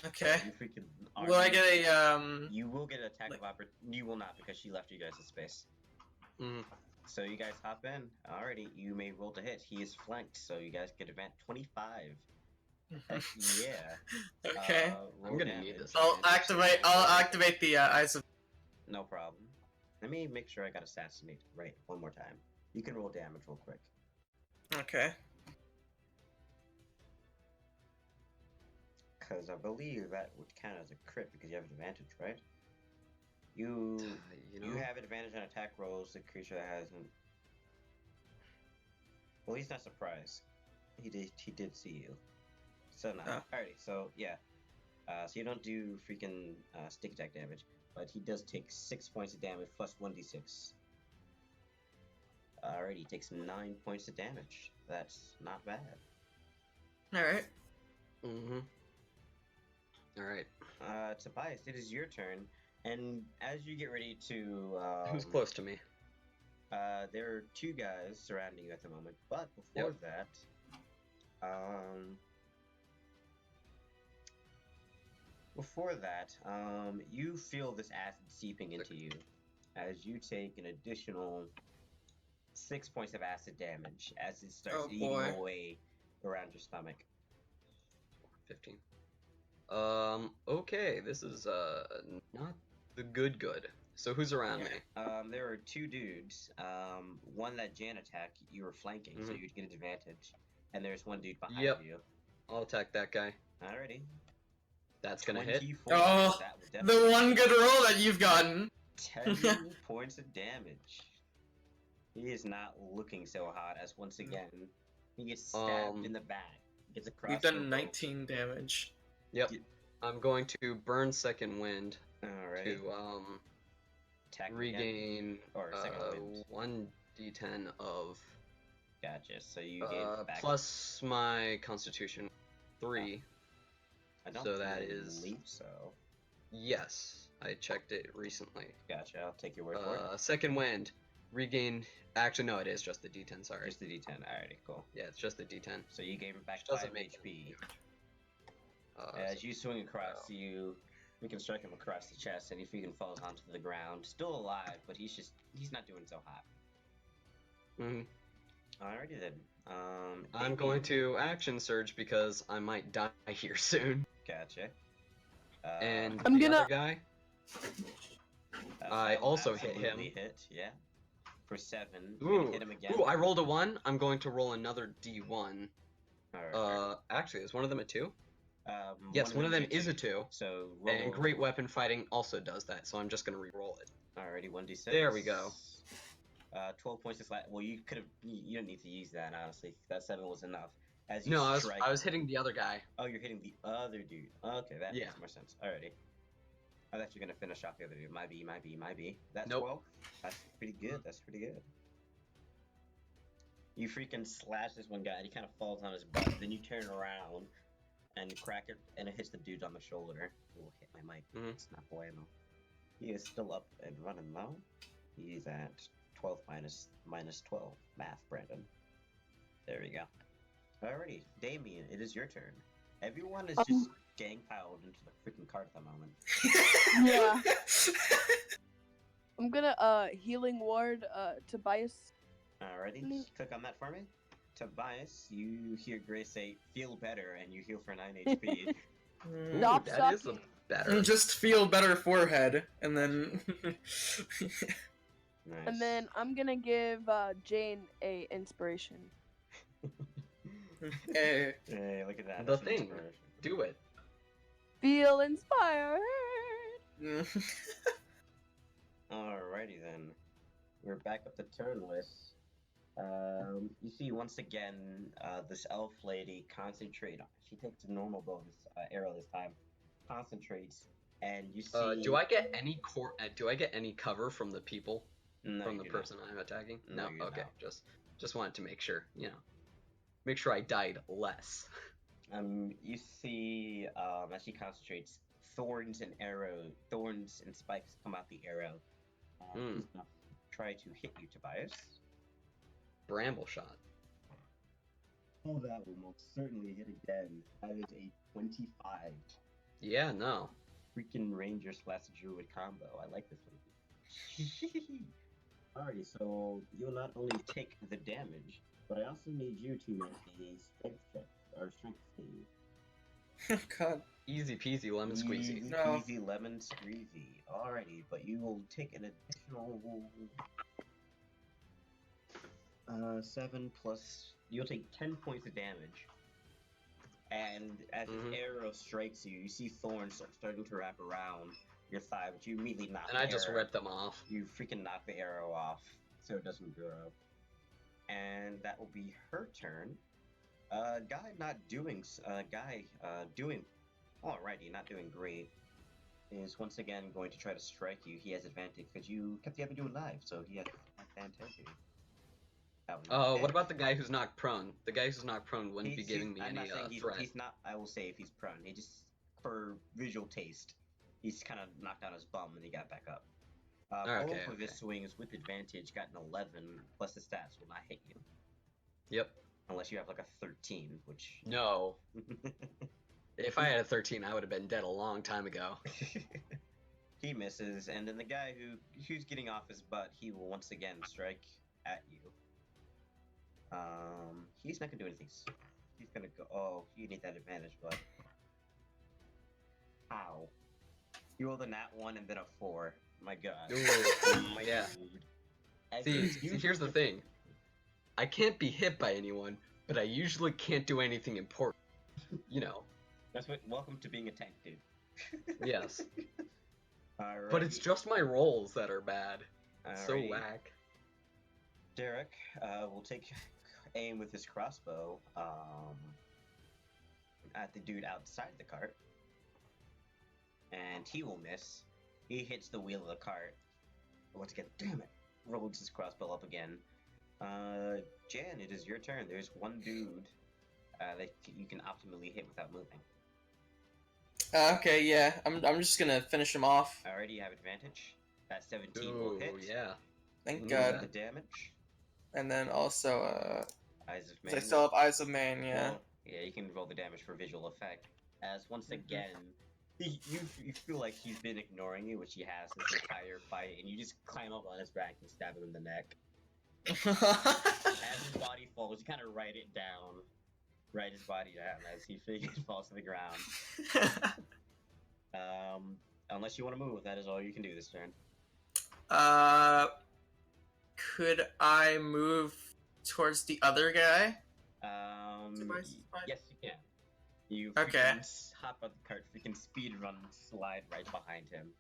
Okay. You freaking will I get a You will get an attack of opportunity. You will not because she left you guys in space. So you guys hop in. Alrighty, you may roll to hit. He is flanked, so you guys get advantage 25. Heck yeah. Okay. I'm gonna need this. I'll activate the eyes of. No problem. Let me make sure I got assassinate right one more time. You can roll damage real quick. Okay. Because I believe that would count as a crit because you have advantage, right? You have advantage on attack rolls. The creature that hasn't. Well, he's not surprised. He did see you. So no. Alrighty. So yeah. So you don't do freaking stick attack damage, but he does take 6 points of damage plus 1d6. Alrighty, he takes 9 points of damage. That's not bad. Alright. Mm-hmm. Alright. Tobias, it is your turn, and as you get ready to, Who's close to me? there are 2 guys surrounding you at the moment, but before that, you feel this acid seeping into you, as you take an additional 6 points of acid damage as it starts eating away around your stomach. 15. Okay, this is, not the good. So who's around me? There are 2 dudes. One that Jan attacked, you were flanking, so you'd get an advantage. And there's 1 dude behind you. I'll attack that guy. Alrighty. That's gonna hit. Oh, the one good roll that you've gotten. 10 points of damage. He is not looking so hot as once again he gets stabbed in the back. Gets across. You've done 19 damage. Yep. I'm going to burn second wind Alright. to Attack regain or second wind. 1d10 of Gotcha. So you gain back plus my constitution 3. I don't so that is believe so. Yes, I checked it recently. Gotcha. I'll take your word for it. Second wind, regain. Actually, no, it is just the D10. Sorry. Just the D10. Alrighty, cool. Yeah, it's just the D10. So you gave him back Which doesn't 5 make HP. As you swing across, you can strike him across the chest, and he freaking falls onto the ground. Still alive, but he's not doing so hot. Mhm. Alrighty then. I'm going to action surge because I might die here soon. Gotcha. And I'm the gonna- other guy, I that'll also hit him. absolutely hit, yeah. For 7. You're Ooh, gonna hit him again. ooh! I rolled a 1. I'm going to roll another D1. Alright. Actually, is one of them a 2? Um, Yes, one of them is a 2. So roll. And great weapon fighting also does that, so I'm just gonna re-roll it. Alrighty, 1d6. There we go. 12 points of slash. Well, you don't need to use that, honestly. That 7 was enough. As you No, strike. I was hitting the other guy. Oh, you're hitting the other dude. Okay, that Yeah. makes more sense. Alrighty. I thought you were gonna finish off the other dude. Might be. That's Nope. 12? That's pretty good. That's pretty good. You freaking slash this one guy, and he kind of falls on his butt. Then you turn around and crack it, and it hits the dude on the shoulder. Oh, hit my mic. It's not bueno. He is still up and running low. He's at 12 minus 12. Math, Brandon. There we go. Alrighty, Damien, it is your turn. Everyone is just gang piled into the freaking cart at the moment. Yeah. I'm gonna healing ward Tobias. Alrighty, just click on that for me. Tobias, you hear Grace say, "Feel better," and you heal for 9 HP. Ooh, Stop that is a sucking. better. Just feel better forehead, and then. Nice. And then I'm gonna give Jane a inspiration. Hey. Hey, look at that. The that's an thing. inspiration. Do it. Feel inspired. Alrighty then. We're back up the turn list. You see once again this elf lady concentrate. She takes a normal bonus arrow this time. Concentrates, and you see. Do I get any do I get any cover from the people? No, From the you do not. person I'm attacking? No, you Okay. don't. Just wanted to make sure, make sure I died less. You see, as she concentrates, thorns and spikes come out the arrow. He's gonna try to hit you, Tobias. Bramble shot. Oh, that will most certainly hit again. That is a 25. Yeah, no. Freaking ranger / druid combo. I like this one. Alrighty, so you'll not only take the damage, but I also need you to make a strength check or strength save. God. Easy peasy lemon squeezy. Easy No. peasy lemon squeezy. Alrighty, but you will take an additional 7 plus. You'll take 10 points of damage. And as his arrow strikes you, you see thorns starting to wrap around your thigh, but you immediately knock And the I just arrow. ripped them off. You freaking knock the arrow off so it doesn't grow. And that will be her turn. Guy doing alrighty, not doing great, is once again going to try to strike you. He has advantage because you kept the other dude alive, so he has advantage. That one. What about the guy who's knocked prone? The guy who's knocked prone wouldn't be giving me I'm any not saying threat. he's not. I will say if he's prone, he just for visual taste, he's kind of knocked out his bum and he got back up. Both of his swings with advantage got an 11 plus the stats will not hit you. Yep. Unless you have like a 13, which. No. If I had a 13, I would have been dead a long time ago. He misses, and then the guy who's getting off his butt, he will once again strike at you. He's not gonna do anything. He's gonna go. Oh, you need that advantage, bud. Ow! You rolled a nat 1 and then a 4. My God. Ooh, My yeah. dude. See, here's the thing. I can't be hit by anyone, but I usually can't do anything important. You know. That's what. Welcome to being a tank, dude. Yes. Alright. But it's just my rolls that are bad. So Alrighty. whack. Derek will take aim with his crossbow at the dude outside the cart, and he will miss. He hits the wheel of the cart. Once again, damn it! Rolls his crossbow up again. Jan, it is your turn. There's one dude that you can optimally hit without moving. Okay, yeah. I'm just gonna finish him off. Already you have advantage. That 17 will hit. Yeah. Thank Ooh, God. The damage. And then also, Eyes of 'cause Man. I still have Eyes of Man, yeah. Well, yeah, you can roll the damage for visual effect. As once again, you feel like he's been ignoring you, which he has this entire fight, and you just climb up on his back and stab him in the neck. As his body falls, you kind of write his body down as he falls to the ground. Unless you want to move, that is all you can do this turn. Could I move towards the other guy? Yes, you can. You Okay. freaking hop on the cart, freaking speed run, slide right behind him.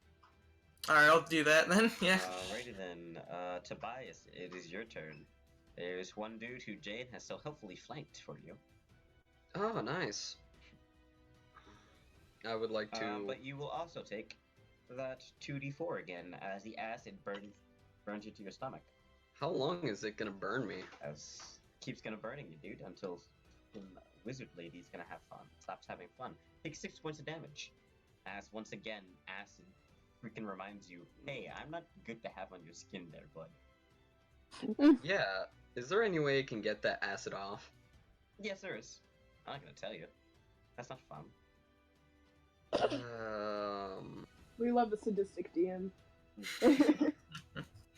Alright, I'll do that then, yeah. Alrighty then, Tobias, it is your turn. There's one dude who Jane has so helpfully flanked for you. Oh, nice. I would like to... But you will also take that 2d4 again, as the acid burns you to your stomach. How long is it gonna burn me? Keeps gonna burning you, dude, until the wizard lady's gonna have fun. Stops having fun. Take 6 points of damage. As once again, acid freaking reminds you, hey, I'm not good to have on your skin there, bud. Yeah. Is there any way I can get that acid off? Yes, there is. I'm not gonna tell you. That's not fun. We love the sadistic DM.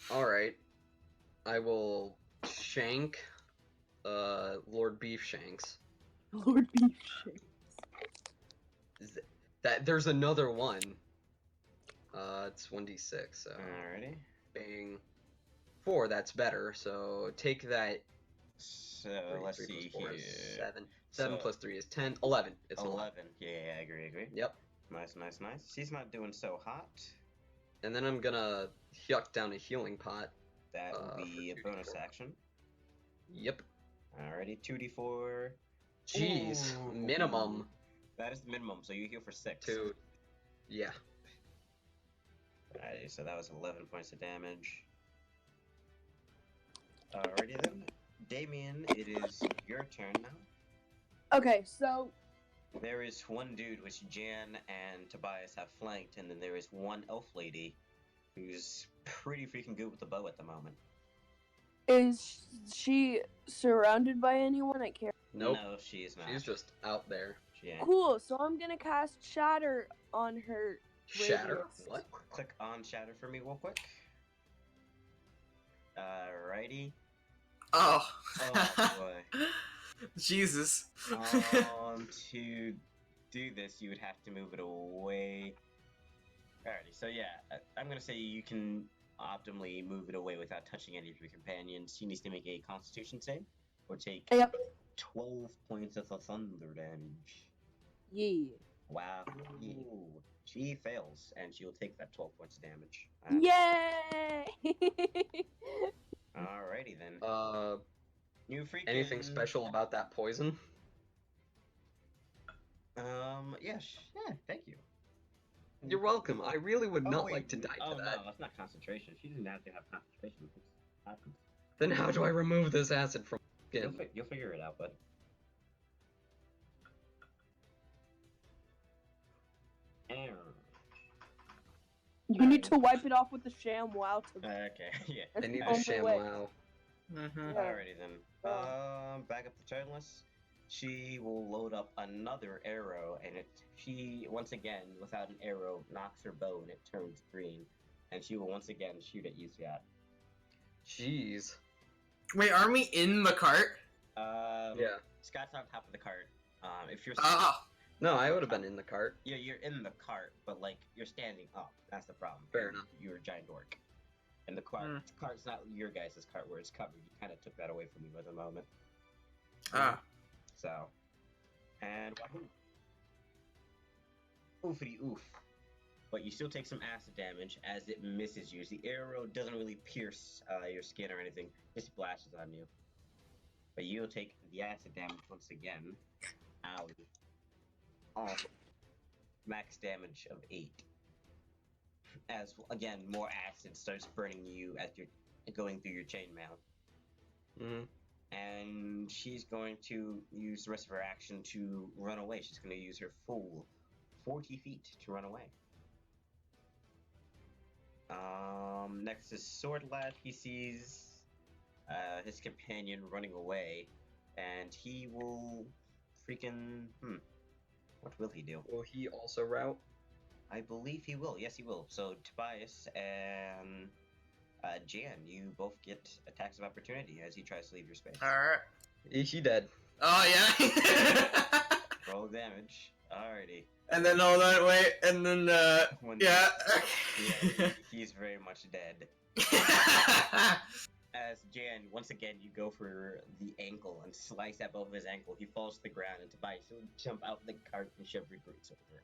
Alright. I will shank Lord Beefshanks. Lord Beefshanks. There's another one. It's 1d6, so Alrighty. bang. 4, that's better, so take that. So, 3, let's 3 see plus 4 here. is 7. 7 So- plus 3 is 10. 11. It's 11. Yeah, I agree. Yep. Nice. She's not doing so hot. And then I'm gonna yuck down a healing pot. That will be a for bonus 2d4. action. Yep. Alrighty, 2d4. Jeez. Ooh. Minimum. That is the minimum, so you heal for 6. 2. Yeah. Alrighty, so that was 11 points of damage. Alrighty then. Damien, it is your turn now. Okay, so There is one dude which Jan and Tobias have flanked, and then there is one elf lady who's pretty freaking good with the bow at the moment. is she surrounded by anyone? I can't. Nope. No, she is not. She's just out there. She ain't. Cool. So I'm gonna cast Shatter on her. Shatter. Radius. What? Click on Shatter for me real quick. Alrighty. Oh. Oh boy. Jesus. To do this, you would have to move it away. Alrighty, so yeah, I'm gonna say you can optimally move it away without touching any of your companions. She needs to make a Constitution save, or take Yep. 12 points of the thunder damage. Yeah. Wow. Ooh. She fails, and she'll take that 12 points of damage. Yay! Alrighty then. You freaking... Anything special about that poison? Yeah, thank you. You're welcome. I really would not wait. like to die to Oh that. no, that's not concentration. She doesn't have to have concentration. It happens. Then how do I remove this acid from my You'll, skin? you'll figure it out, bud. Err. You need to wipe it off with the ShamWow to. Okay, yeah. That's I need the the only way. ShamWow. Mm-hmm. Yeah. Alrighty then. Back up the turn list. She will load up another arrow, and she once again, without an arrow, knocks her bow and it turns green, and she will once again shoot at you, Scott. Jeez. Wait, aren't we in the cart? Yeah. Scott's on top of the cart. If you're Ah. No, I would have been in the cart. yeah, you're in the cart, but like you're standing up. That's the problem. Fair And enough. You're a giant orc, and the cart's not your guys' cart where it's covered. You kind of took that away from you at the moment. Ah. So, and wahoo. Oofity oof. But you still take some acid damage as it misses you. The arrow doesn't really pierce your skin or anything, just splashes on you. But you'll take the acid damage once again. Ow. Oh. Max damage of 8. As, again, more acid starts burning you as you're going through your chainmail. Mm-hmm. And she's going to use the rest of her action to run away. She's going to use her full 40 feet to run away. Next is Sword Lad. He sees his companion running away, and he will freaking... What will he do? Will he also route? I believe he will. Yes, he will. So Tobias and Jan, you both get attacks of opportunity as he tries to leave your space. Alright. He dead. Oh, yeah. Roll damage. Alrighty. And then, hold on, wait, and then, When- yeah. Yeah, he's very much dead. As Jan, once again, you go for the ankle and slice at both of his ankle. He falls to the ground, and Tobias will jump out the cart and shove your boots over him.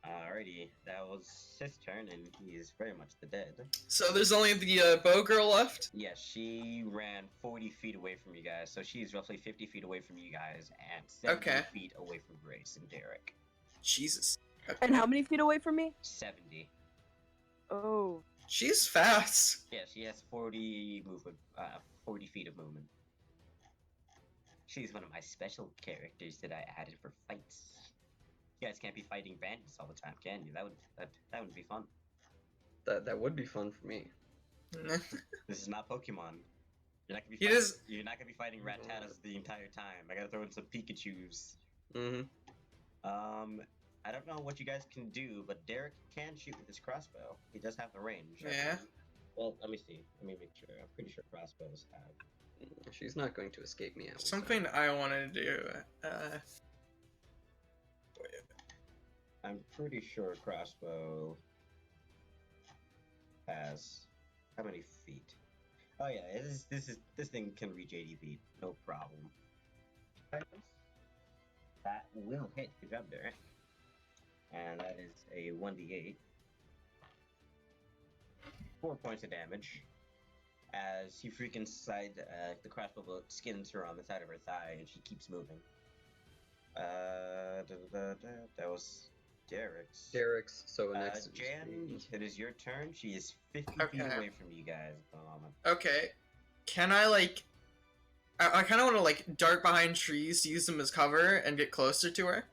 Alrighty, that was his turn, and he is very much the dead. So there's only the bow girl left? Yes, she ran 40 feet away from you guys, so she's roughly 50 feet away from you guys, and 70 Okay. feet away from Grace and Derek. Jesus. And how many feet away from me? 70. Oh. She's fast. Yeah, she has 40 movement, 40 feet of movement. She's one of my special characters that I added for fights. You guys can't be fighting bandits all the time, can you? That would be fun. That would be fun for me. This is not Pokemon. You're not gonna be He fighting, does- you're not gonna be fighting Rattatas the entire time. I gotta throw in some Pikachus. Mm-hmm. I don't know what you guys can do, but Derek can shoot with his crossbow. He does have the range. I Yeah. believe. Well, let me see. Let me make sure. I'm pretty sure crossbows have. She's not going to escape me. Something I wanted to do. I'm pretty sure crossbow has how many feet? Oh yeah, this thing can reach 80 feet, no problem. That will hit. Good job, Derek. And that is a 1d8. 4 points of damage. As you freaking slide the crossbow bullet skins her on the side of her thigh, and she keeps moving. That was Derek's. So next is Jan, me. it is your turn. She is 50 feet Okay. away from you guys at the moment. Okay. Can I, like... I kind of want to, like, dart behind trees to use them as cover and get closer to her.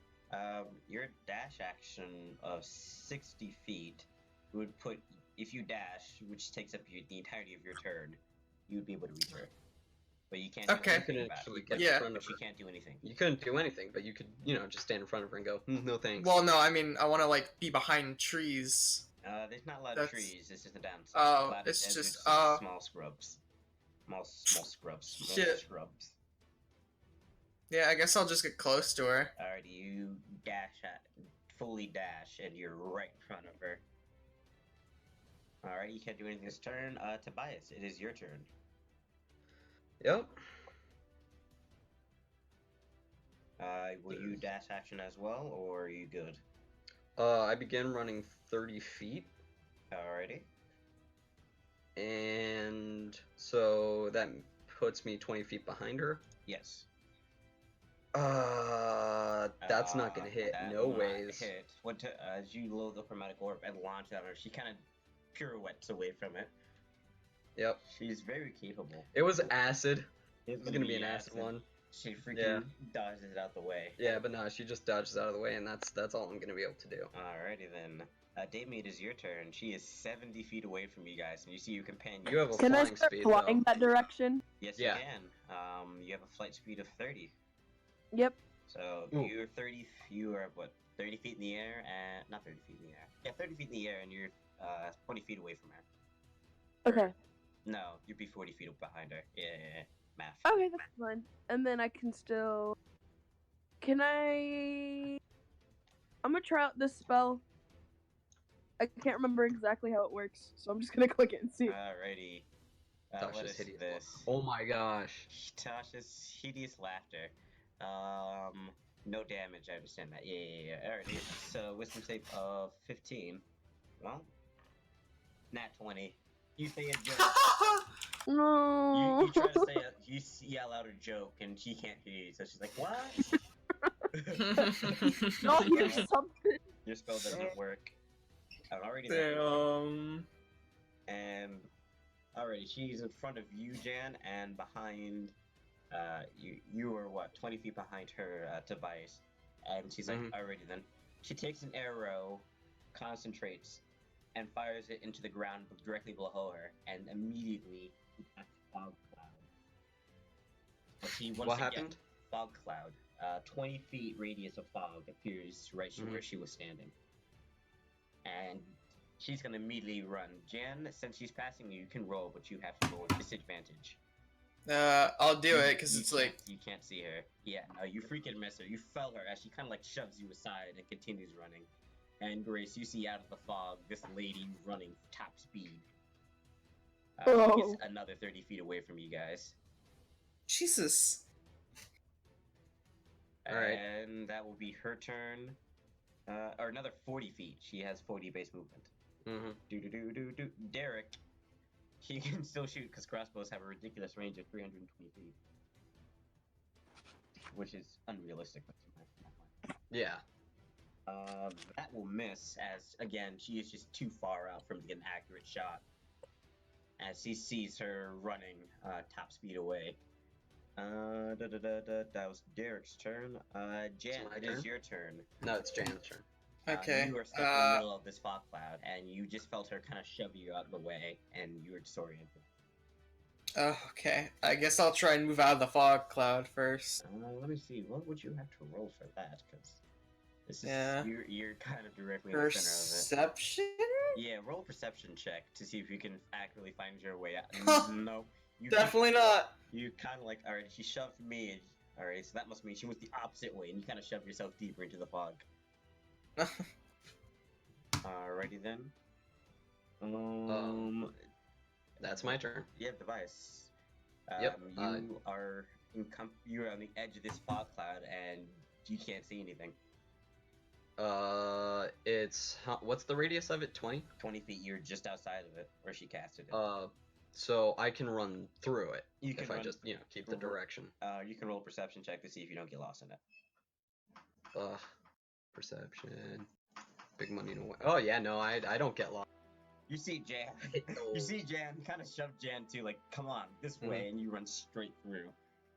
Your dash action of 60 feet would put, if you dash, which takes up the entirety of your turn, you would be able to reach her. But you can't. Okay. You can actually get Yeah. in front of She her. can't do anything. You couldn't do anything, but you could, just stand in front of her and go, no thanks. Well, no, I mean, I want to, like, be behind trees. There's not a lot of That's- trees. This is the downside. Oh, A lot of it's deserts, just, small scrubs. Small scrubs. Small Shit. scrubs. Yeah, I guess I'll just get close to her. Alrighty, you fully dash, and you're right in front of her. Alright, you can't do anything this turn. Tobias, it is your turn. Yep. Will you dash action as well, or are you good? I begin running 30 feet, Alrighty. and so that puts me 20 feet behind her. Yes. That's not gonna hit. That No will not ways. Hit. As you load the chromatic orb and launch it on her, she kind of pirouettes away from it. Yep. She's very capable. It was acid. It's It's gonna be an acid one. She freaking Yeah. dodges it out the way. Yeah, but no, she just dodges out of the way, and that's all I'm gonna be able to do. Alrighty then. Damien, it is your turn. She is 70 feet away from you guys, and you see your companion. You have a Can I flying start speed, flying though. that direction? Yes, Yeah. you can. You have a flight speed of 30. Yep. So Ooh. you're 30. You are what? 30 feet in the air, and not 30 feet in the air. Yeah, 30 feet in the air, and you're 20 feet away from her. Okay. No, you'd be 40 feet behind her. Yeah. Math. Okay, that's fine. And then I can still. Can I? I'm gonna try out this spell. I can't remember exactly how it works, so I'm just gonna click it and see. Alrighty. What Tasha's is hideous. this? Oh my gosh. Tasha's hideous laughter. No damage. I understand that. Yeah. Alrighty. So wisdom save of 15. Well, nat 20. You say a joke. No. You try to say you yell out a joke, and she can't hear you. So she's like, "What?" No, here's something. Your spell doesn't work. Already then. Damn. And alrighty, she's in front of you, Jan, and behind you are what, 20 feet behind her, Tobias. And she's like, alrighty then. She takes an arrow, concentrates, and fires it into the ground directly below her, and immediately she casts fog cloud. But she once What again, happened? fog cloud. 20 feet radius of fog appears right where she was standing. And she's gonna immediately run. Jan, since she's passing you, you can roll, but you have to roll with disadvantage. I'll do it because it's like you can't see her. Yeah, no, you freaking miss her. You fell her as she kind of like shoves you aside and continues running. And Grace, you see out of the fog this lady running top speed. She's another 30 feet away from you guys. Jesus. Alright. And that will be her turn. Or another 40 feet. She has 40 base movement. Mm-hmm. Derek, he can still shoot because crossbows have a ridiculous range of 320 feet. Which is unrealistic. Yeah. That will miss, as, again, she is just too far out from an accurate shot. As he sees her running top speed away. That was Derek's turn. Jan, my it turn? is your turn. No, it's Jan's turn. Okay. You were stuck in the middle of this fog cloud, and you just felt her kind of shove you out of the way, and you were disoriented. Okay. I guess I'll try and move out of the fog cloud first. Let me see. What would you have to roll for that? Because this is Yeah. you're kind of directly in the center Perception? of it. Yeah, roll a perception check to see if you can accurately find your way out. No, you Definitely not. You kind of like, alright, she shoved me. Alright, so that must mean she went the opposite way, and you kind of shoved yourself deeper into the fog. Alrighty then. That's my turn. Yeah, Tobias. Yep, You're on the edge of this fog cloud, and you can't see anything. What's the radius of it? 20? 20 feet. You're just outside of it, where she casted it. So I can run through it if I run- just keep the direction. You can roll a perception check to see if you don't get lost in it. Perception. Big money no way. Oh yeah, no, I don't get lost. You see Jan. You see Jan kind of shove Jan to like, come on, this way, and you run straight through.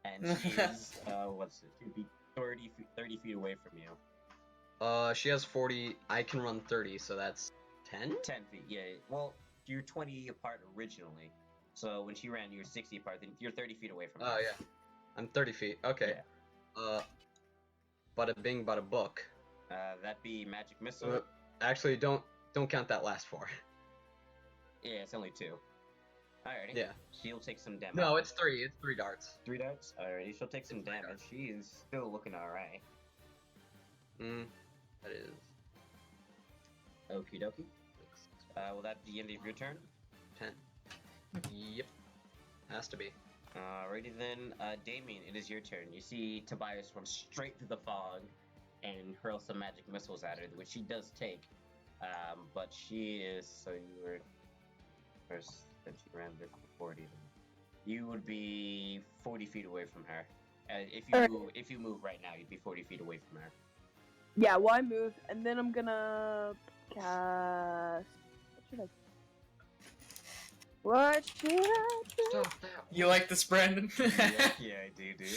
And she is, she'd be 30 feet away from you. She has 40. I can run 30, so that's 10? 10 feet, yeah. Well, you're 20 apart originally. So when she ran, you were 60 apart. Then you're 30 feet away from her. Oh yeah, I'm 30 feet. Okay. Yeah. Bada bing, bada book. That'd be magic missile. Actually, don't count that last four. Yeah, it's only 2. Alrighty. Yeah. She'll take some damage. No, it's 3. It's 3 darts. 3 darts? Alrighty, she'll take some damage. She is still looking alright. That is. Okie dokie. Will that be the end of your turn? 10. Yep. Has to be. Alrighty then, Damien, it is your turn. You see Tobias run straight through the fog and hurl some magic missiles at her, which she does take. But she is, so you were first, then she ran this 40. You would be 40 feet away from her. If you move right now, you'd be 40 feet away from her. Yeah, well, I move, and then I'm gonna cast. What should I? What should I do? Stop that. You like this, Brandon? Yeah, I do, dude.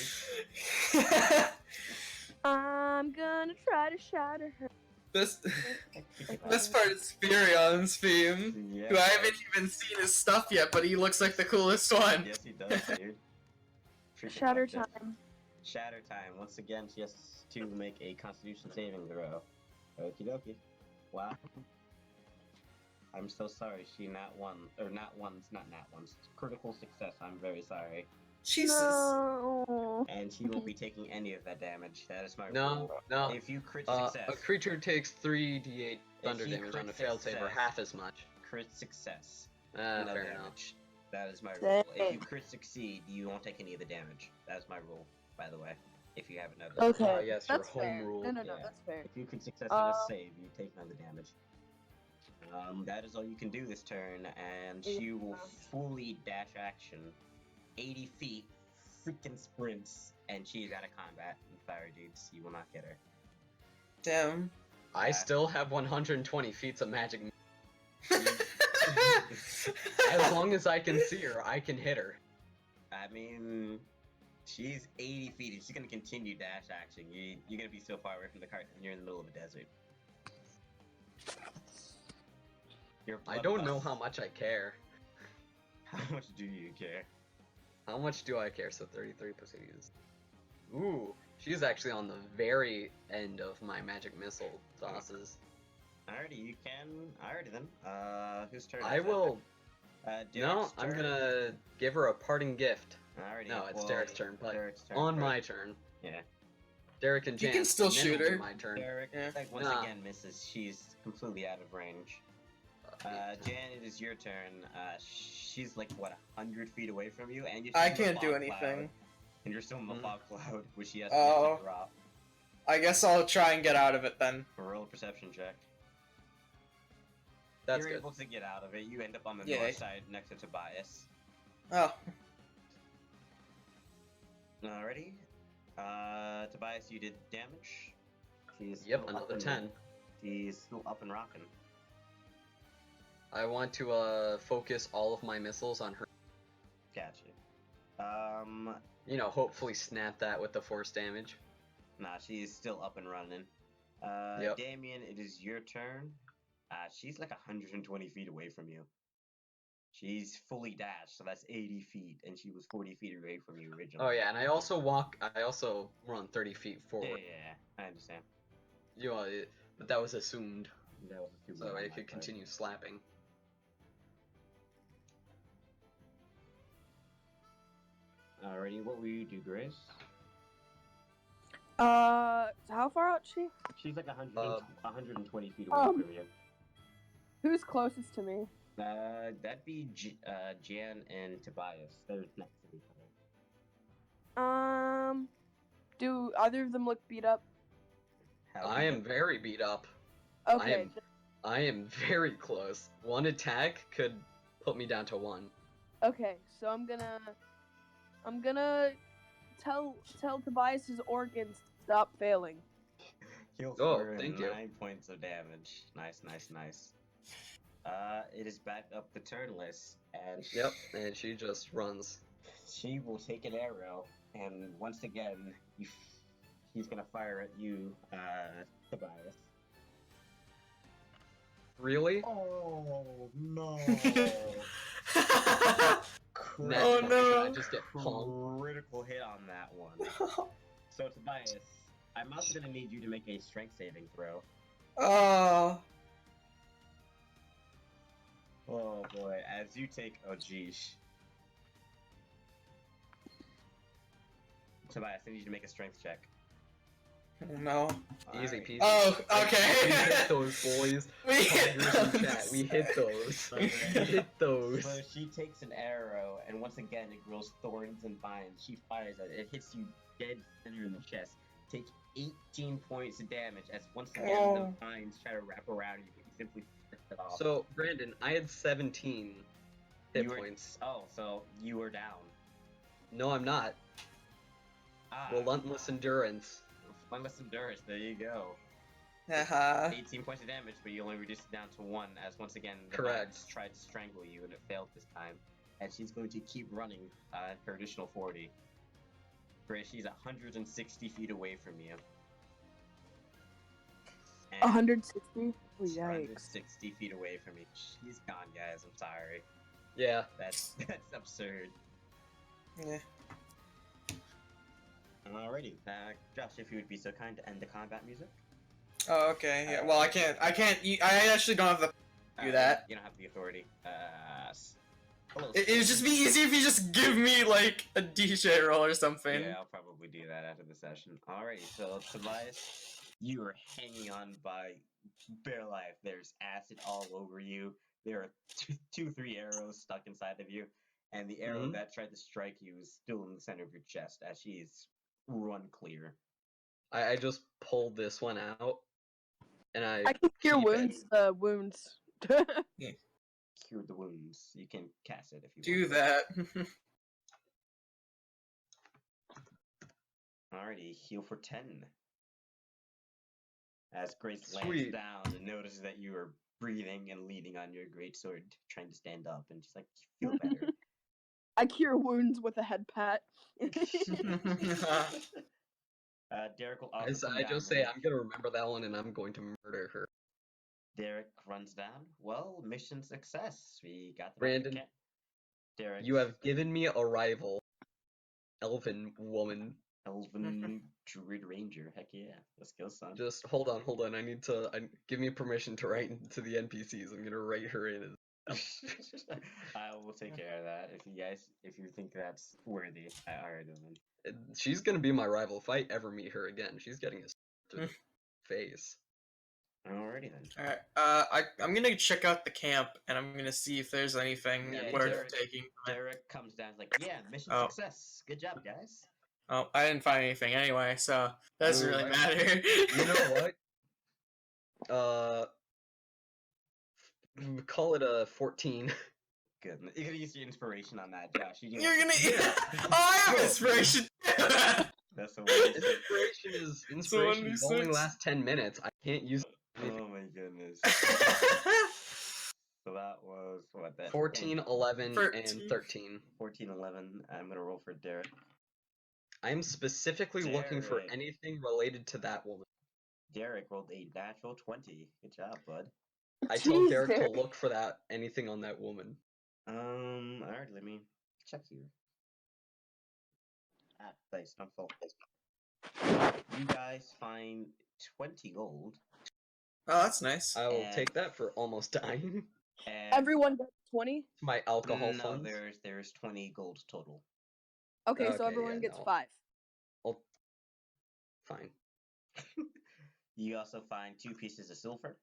I'm gonna try to shatter her. this Okay. this part is Furion's theme. Yeah, Who I haven't even seen his stuff yet, but he looks like the coolest one. Yes, he does, dude. Freaking Shatter loved it. time. Shatter time. Once again, she has to make a Constitution saving throw. Okie dokie. Wow. I'm so sorry. She not once. Critical success. I'm very sorry. Jesus. No. And she won't be taking any of that damage. That is my No, rule. no. If you crit A success, creature takes 3d8 thunder you damage crit on a failed save, or success- half as much. crit success. Ah, No fair enough. damage. That is my rule. If you Dang. crit succeed, you won't take any of the damage. That is my rule, by the way. If you haven't noticed. Okay. yes, your that's home fair. rule. No, Yeah. that's fair. If you can successfully Uh, save, you take none of the damage. That is all you can do this turn, and she will Yeah. fully dash action 80 feet, freaking sprints, and she's out of combat. And sorry, dudes, you will not get her. Damn. I still have 120 feet of magic. As long as I can see her, I can hit her. I mean, she's 80 feet, and she's gonna continue dash action. You're gonna be so far away from the cart, and you're in the middle of a desert. You're I don't know bloodlust. how much I care. How much do you care? How much do I care? So 33 plus 80 is... Ooh, she's actually on the very end of my magic missile tosses. Alrighty, you can. Alrighty then. Whose turn? I is it? will... Derek's No, I'm turn. gonna give her a parting gift. Alrighty. No, it's well, Derek's turn, but Derek's turn on first. my turn. Yeah. Derek and You Jan. can still and then shoot it'll be her. my turn. Derek, Yeah. like once Nah. again misses. She's completely out of range. Jan, it is your turn. She's like what 100 feet away from you, and you're I still in the can't do fog anything. cloud, and you're still in the Mhm. fog cloud, which she has Oh. to drop. I guess I'll try and get out of it then. Roll a perception check. That's You're good. able to get out of it. You end up on the Yay. north side next to Tobias. Oh. Alrighty. Tobias, you did damage. She's Yep, still up another and- 10. She's still up and rocking. I want to focus all of my missiles on her. Gotcha. You know, hopefully snap that with the force damage. Nah, she's still up and running. Yep. Damien, it is your turn. She's like 120 feet away from you. She's fully dashed, so that's 80 feet, and she was 40 feet away from you originally. Oh yeah, and I also run 30 feet Yeah, forward. I understand. You know, but that was assumed, That was a so I could continue slapping. Alrighty, what will you do, Grace? How far out is she? She's like 120 feet away Um, from you. Who's closest to me? That'd be Jan and Tobias. They're next to each other. Do either of them look beat up? How I do am you- very beat up. Okay. I am very close. One attack could put me down to 1. Okay, so I'm gonna tell Tobias's organs to stop failing. Heal Oh, for thank you. 9 points of damage. Nice, nice, nice. It is back up the turn list, and Yep, and she just runs. she will take an arrow, and once again, he's gonna fire at you, Tobias. Really? Oh no! Oh, no. I just get pumped. Critical hit on that one. So Tobias, I'm also gonna need you to make a strength saving throw. Oh. Oh boy, as you take, oh geesh. Tobias, I need you to make a strength check. No. Easy Alright. peasy. Oh, We okay. hit those, boys. We hit Tigers in chat, those. we hit those. So, We hit those. So she takes an arrow, and once again it grows thorns and vines. She fires it. It hits you dead center in the chest. Take 18 points of damage as once again the Oh. vines try to wrap around you, but you simply flip it off. So, Brandon, I had 17 hit You were- points. Oh, so you were down. No, I'm not. Ah, Relentless endurance. Relentless endurance. There you go. Haha. 18 points of damage, but you only reduce it down to 1, as once again the Correct. Vines tried to strangle you and it failed this time. And she's going to keep running her additional 40. Where she's 160 feet away from you. And 160? Oh, she's yikes. 160 feet away from me. She's gone, guys. I'm sorry. Yeah. That's absurd. Yeah. Alrighty, Josh, if you would be so kind to end the combat music. Oh, okay. Yeah. Well, I can't. I actually don't have the. Do that. You don't have the authority. Hello, It'd just be easier if you just give me like a DJ roll or something. Yeah, I'll probably do that after the session. Alrighty, so Tobias, you are hanging on by bare life. There's acid all over you. There are two, 3 arrows stuck inside of you, and the arrow that tried to strike you is still in the center of your chest as she is run clear. I just pulled this one out, and I I can cure keep it. wounds. Cure the wounds. You can cast it if you Do want. that. Alrighty, heal for 10. As Grace lands Sweet. down and notices that you are breathing and leaning on your greatsword, trying to stand up, and she's like, "You feel better." I cure wounds with a head pat. Derek will also As come I down just say, then. I'm gonna remember that one, and I'm going to murder her. Derek runs down. Well, mission success. We got the Brandon, Derek, You have given me a rival, elven woman. Elven Druid Ranger. Heck yeah, let's go, son. Just hold on. Give me permission to write into the NPCs. I'm gonna write her in as I will take care of that. If you think that's worthy, alright then. She's gonna be my rival if I ever meet her again. She's getting a to the face. Alrighty then. Alright, I'm gonna check out the camp, and I'm gonna see if there's anything Yeah, worth Derek- taking from it. Derek comes down like, yeah, mission Oh. success. Good job, guys. Oh, I didn't find anything anyway, so doesn't really Alright. matter. You know what? Call it a 14. Good. You're gonna use your inspiration on that, Josh. You're gonna. Oh, I have inspiration. That's the way. Inspiration only 1d6. lasts 10 minutes. I can't use Oh my goodness. So that was what that 14, 11, 13. and 13. 14, 11. I'm gonna roll for Derek. I'm specifically looking for Derek. anything related to that woman. Derek rolled a natural 20. Good job, bud. I told Jeez, Derek to Derek. look for anything on that woman. Alright, let me check here. Dice, not full. You guys find 20 gold. Oh, that's nice. I will And- take that for almost dying. And Everyone gets 20? My alcohol no, funds. there's 20 gold total. Okay, so Okay, everyone yeah, gets no. 5. Fine. You also find 2 pieces of silver.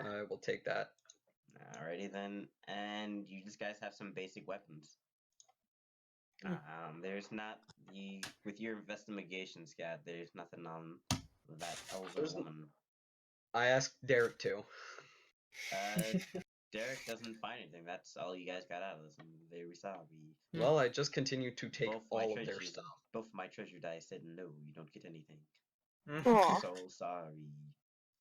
I will take that. Alrighty then, and you just guys have some basic weapons. There's not with your investigation scat. There's nothing on that elven There's woman. I asked Derek to. Derek doesn't find anything. That's all you guys got out of this. And there we saw. Well, I just continue to take Both my all of their treasure- stuff. Both my treasure dice said no. You don't get anything. Aw. So sorry.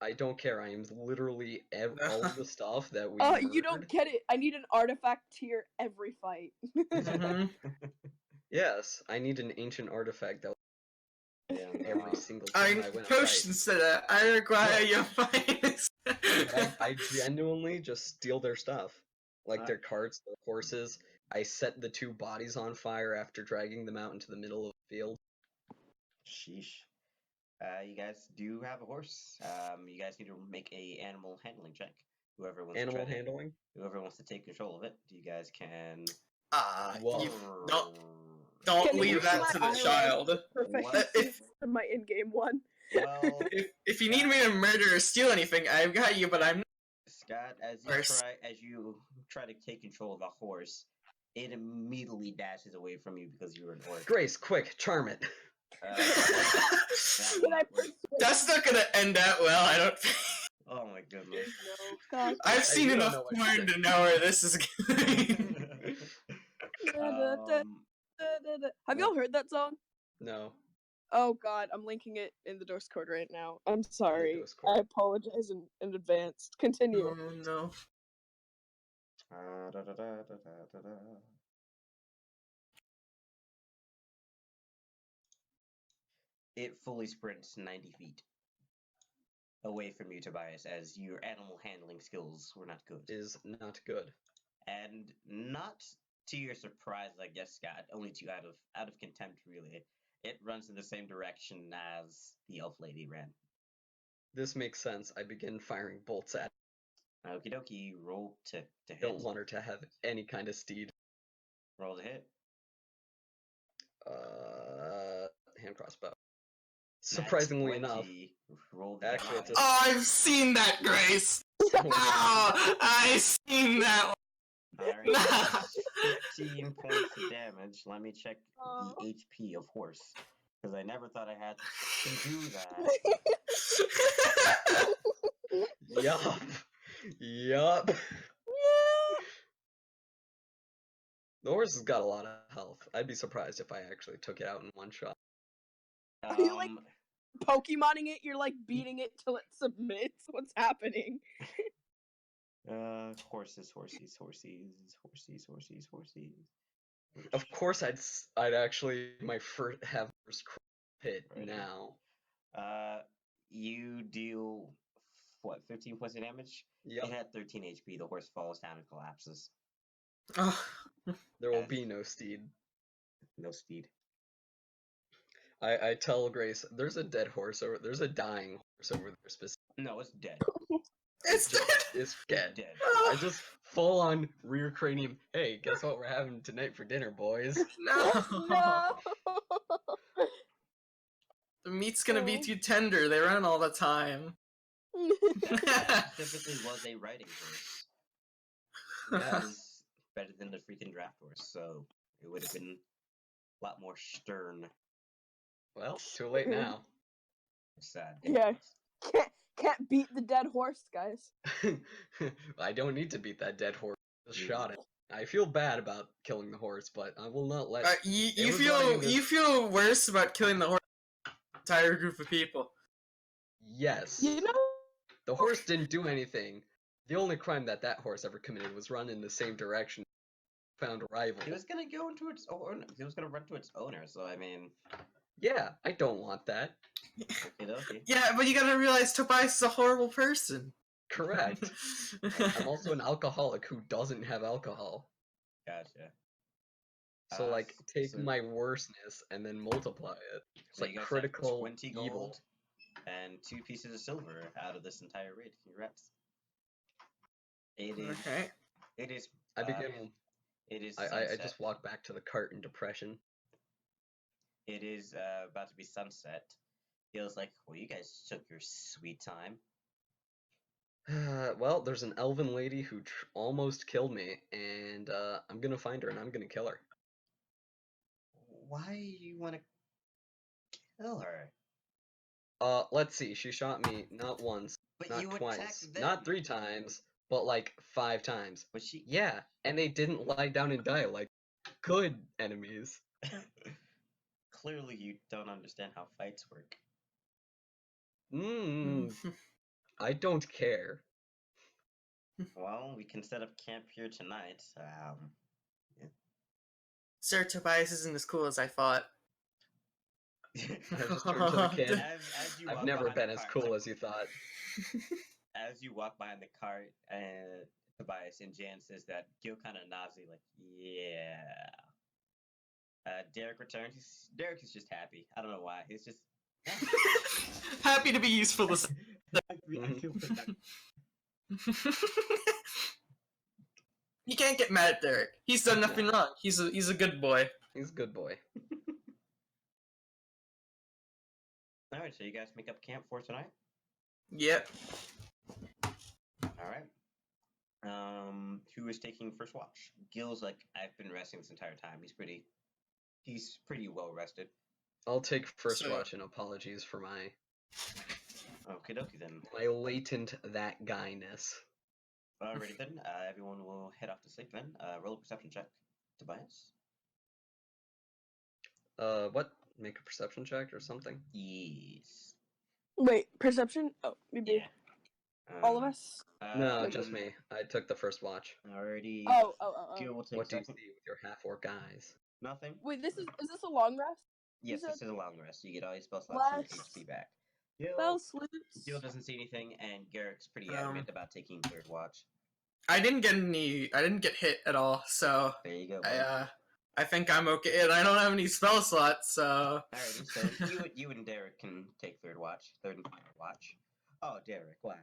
I don't care. I am literally all of the stuff that we. You don't murdered. get it. I need an artifact tier every fight. Mhm. Yes, I need an ancient artifact that Yeah, every single time I win a fight. Potions to that. I require your finest. I genuinely just steal their stuff, like Uh, their carts, their horses. I set the 2 bodies on fire after dragging them out into the middle of the field. Sheesh. You guys do have a horse. You guys need to make a animal handling check. Whoever wants Animal to try handling. whoever wants to take control of it, you guys can. Whoa. You don't Can you leave use that my to the eye child. Proficiency to my in-game one. Well, If you need me to murder or steal anything, I've got you, but I'm not. Scott, Horse. as you try to take control of the horse, it immediately dashes away from you because you're an orc. Grace, quick, charm it. That Can will I not work. persuade? That's not gonna end that well, I don't think. Oh my goodness. No, God. I've seen you don't enough know what porn to to know where this is going. Um, Have y'all heard that song? No. Oh god, I'm linking it in the Discord right now. I'm sorry. Discord. I apologize in advance. Continue. Oh no. Da, da, da, da, da, da. It fully sprints 90 feet away from you, Tobias, as your animal handling skills were not good. Is not good. And not to your surprise, I guess, Scott, only to out of contempt, really. It runs in the same direction as the elf lady ran. This makes sense. I begin firing bolts at Okie dokie, roll to hit. Don't want her to have any kind of steed. Roll to hit. Hand crossbow. Surprisingly enough, Roll the actually, damage. it's a- Oh, I've seen that, Grace. Oh, I've seen that. Alright, 15 points of damage. Let me check the HP of horse, because I never thought I had to do that. yup. Yup. The horse has got a lot of health. I'd be surprised if I actually took it out in one shot. Are you, like, Pokemoning it? You're like beating it till it submits? What's happening? Horses. Of course, I'd actually have first hit Right. now. You deal what, 15 points of damage? Yep. It had 13 HP. The horse falls down and collapses. Oh, There will be no steed. No speed. I tell Grace, there's a dead horse over. There's a dying horse over there. Specifically, No, it's dead. it's dead. it's dead. Dead. I just full on rear cranium. Hey, guess what we're having tonight for dinner, boys? No. No. The meat's gonna be too tender. They run all the time. Typically was a riding horse. That is better than the freaking draft horse, so it would have been a lot more stern. Well, too late now. Sad. Yeah. Can't beat the dead horse, guys. I don't need to beat that dead horse. Just shot it. I feel bad about killing the horse, but I will not let. You was running in you this- feel worse about killing the entire group of people. Yes. You know? The horse didn't do anything. The only crime that horse ever committed was run in the same direction. Found a rival. He was gonna go into its own. He was gonna run to its owner. So I mean, Yeah, I don't want that. okay. Yeah, but you gotta realize Tobias is a horrible person. Correct. I'm also an alcoholic who doesn't have alcohol. Gotcha. So like, take so- my worstness and then multiply it. It's So like you guys have critical 20 gold evil. and 2 pieces of silver out of this entire raid. Congrats. It is. Okay. It is. I begin. It is. I Sunset. just walk back to the cart in depression. It is about to be sunset. Feels like, well, you guys took your sweet time. Well, there's an elven lady who almost killed me, and I'm gonna find her and I'm gonna kill her. Why you want to kill her? Let's see. She shot me not once, But not you twice, attacked them. not 3 times, but like 5 times. But she. Yeah, and they didn't lie down and die like good enemies. Clearly, you don't understand how fights work. I don't care. Well, we can set up camp here tonight. Sir Tobias isn't as cool as I thought. I just turned to the kid. As you I've walk never behind been the as cart, cool like, as you thought. as you walk behind the cart, Tobias and Jan says that Gil kind of nods, like, yeah. Derek returns. Derek is just happy. I don't know why. He's just Happy to be useful to I feel bad. You can't get mad at Derek. He's done nothing wrong. He's a good boy. He's a good boy. All right, so you guys make up camp for tonight. Yep. All right. Who is taking first watch? Gil's like, I've been resting this entire time. He's pretty well rested. I'll take first So- watch and apologies for my Okie dokie then. latent that guyness. Alrighty then. Everyone will head off to sleep then. Roll a perception check. Tobias. What? make a perception check or something? Yes. Wait, perception? Oh, maybe all of us? No, Um, just me. I took the first watch. Already. Oh. Gil will take What do you second. see with your half-orc eyes? Nothing. Wait, is this a long rest? Yes, said- this is a long rest. You get all your spell slots and your Last HP back. spell sleuths. Gil doesn't see anything, and Garrick's pretty Um, adamant about taking third watch. I didn't get hit at all, so There you go. buddy. I think I'm okay, and I don't have any spell slots, so. Alrighty, so you and Derek can take third and final watch. Oh, Derek, why?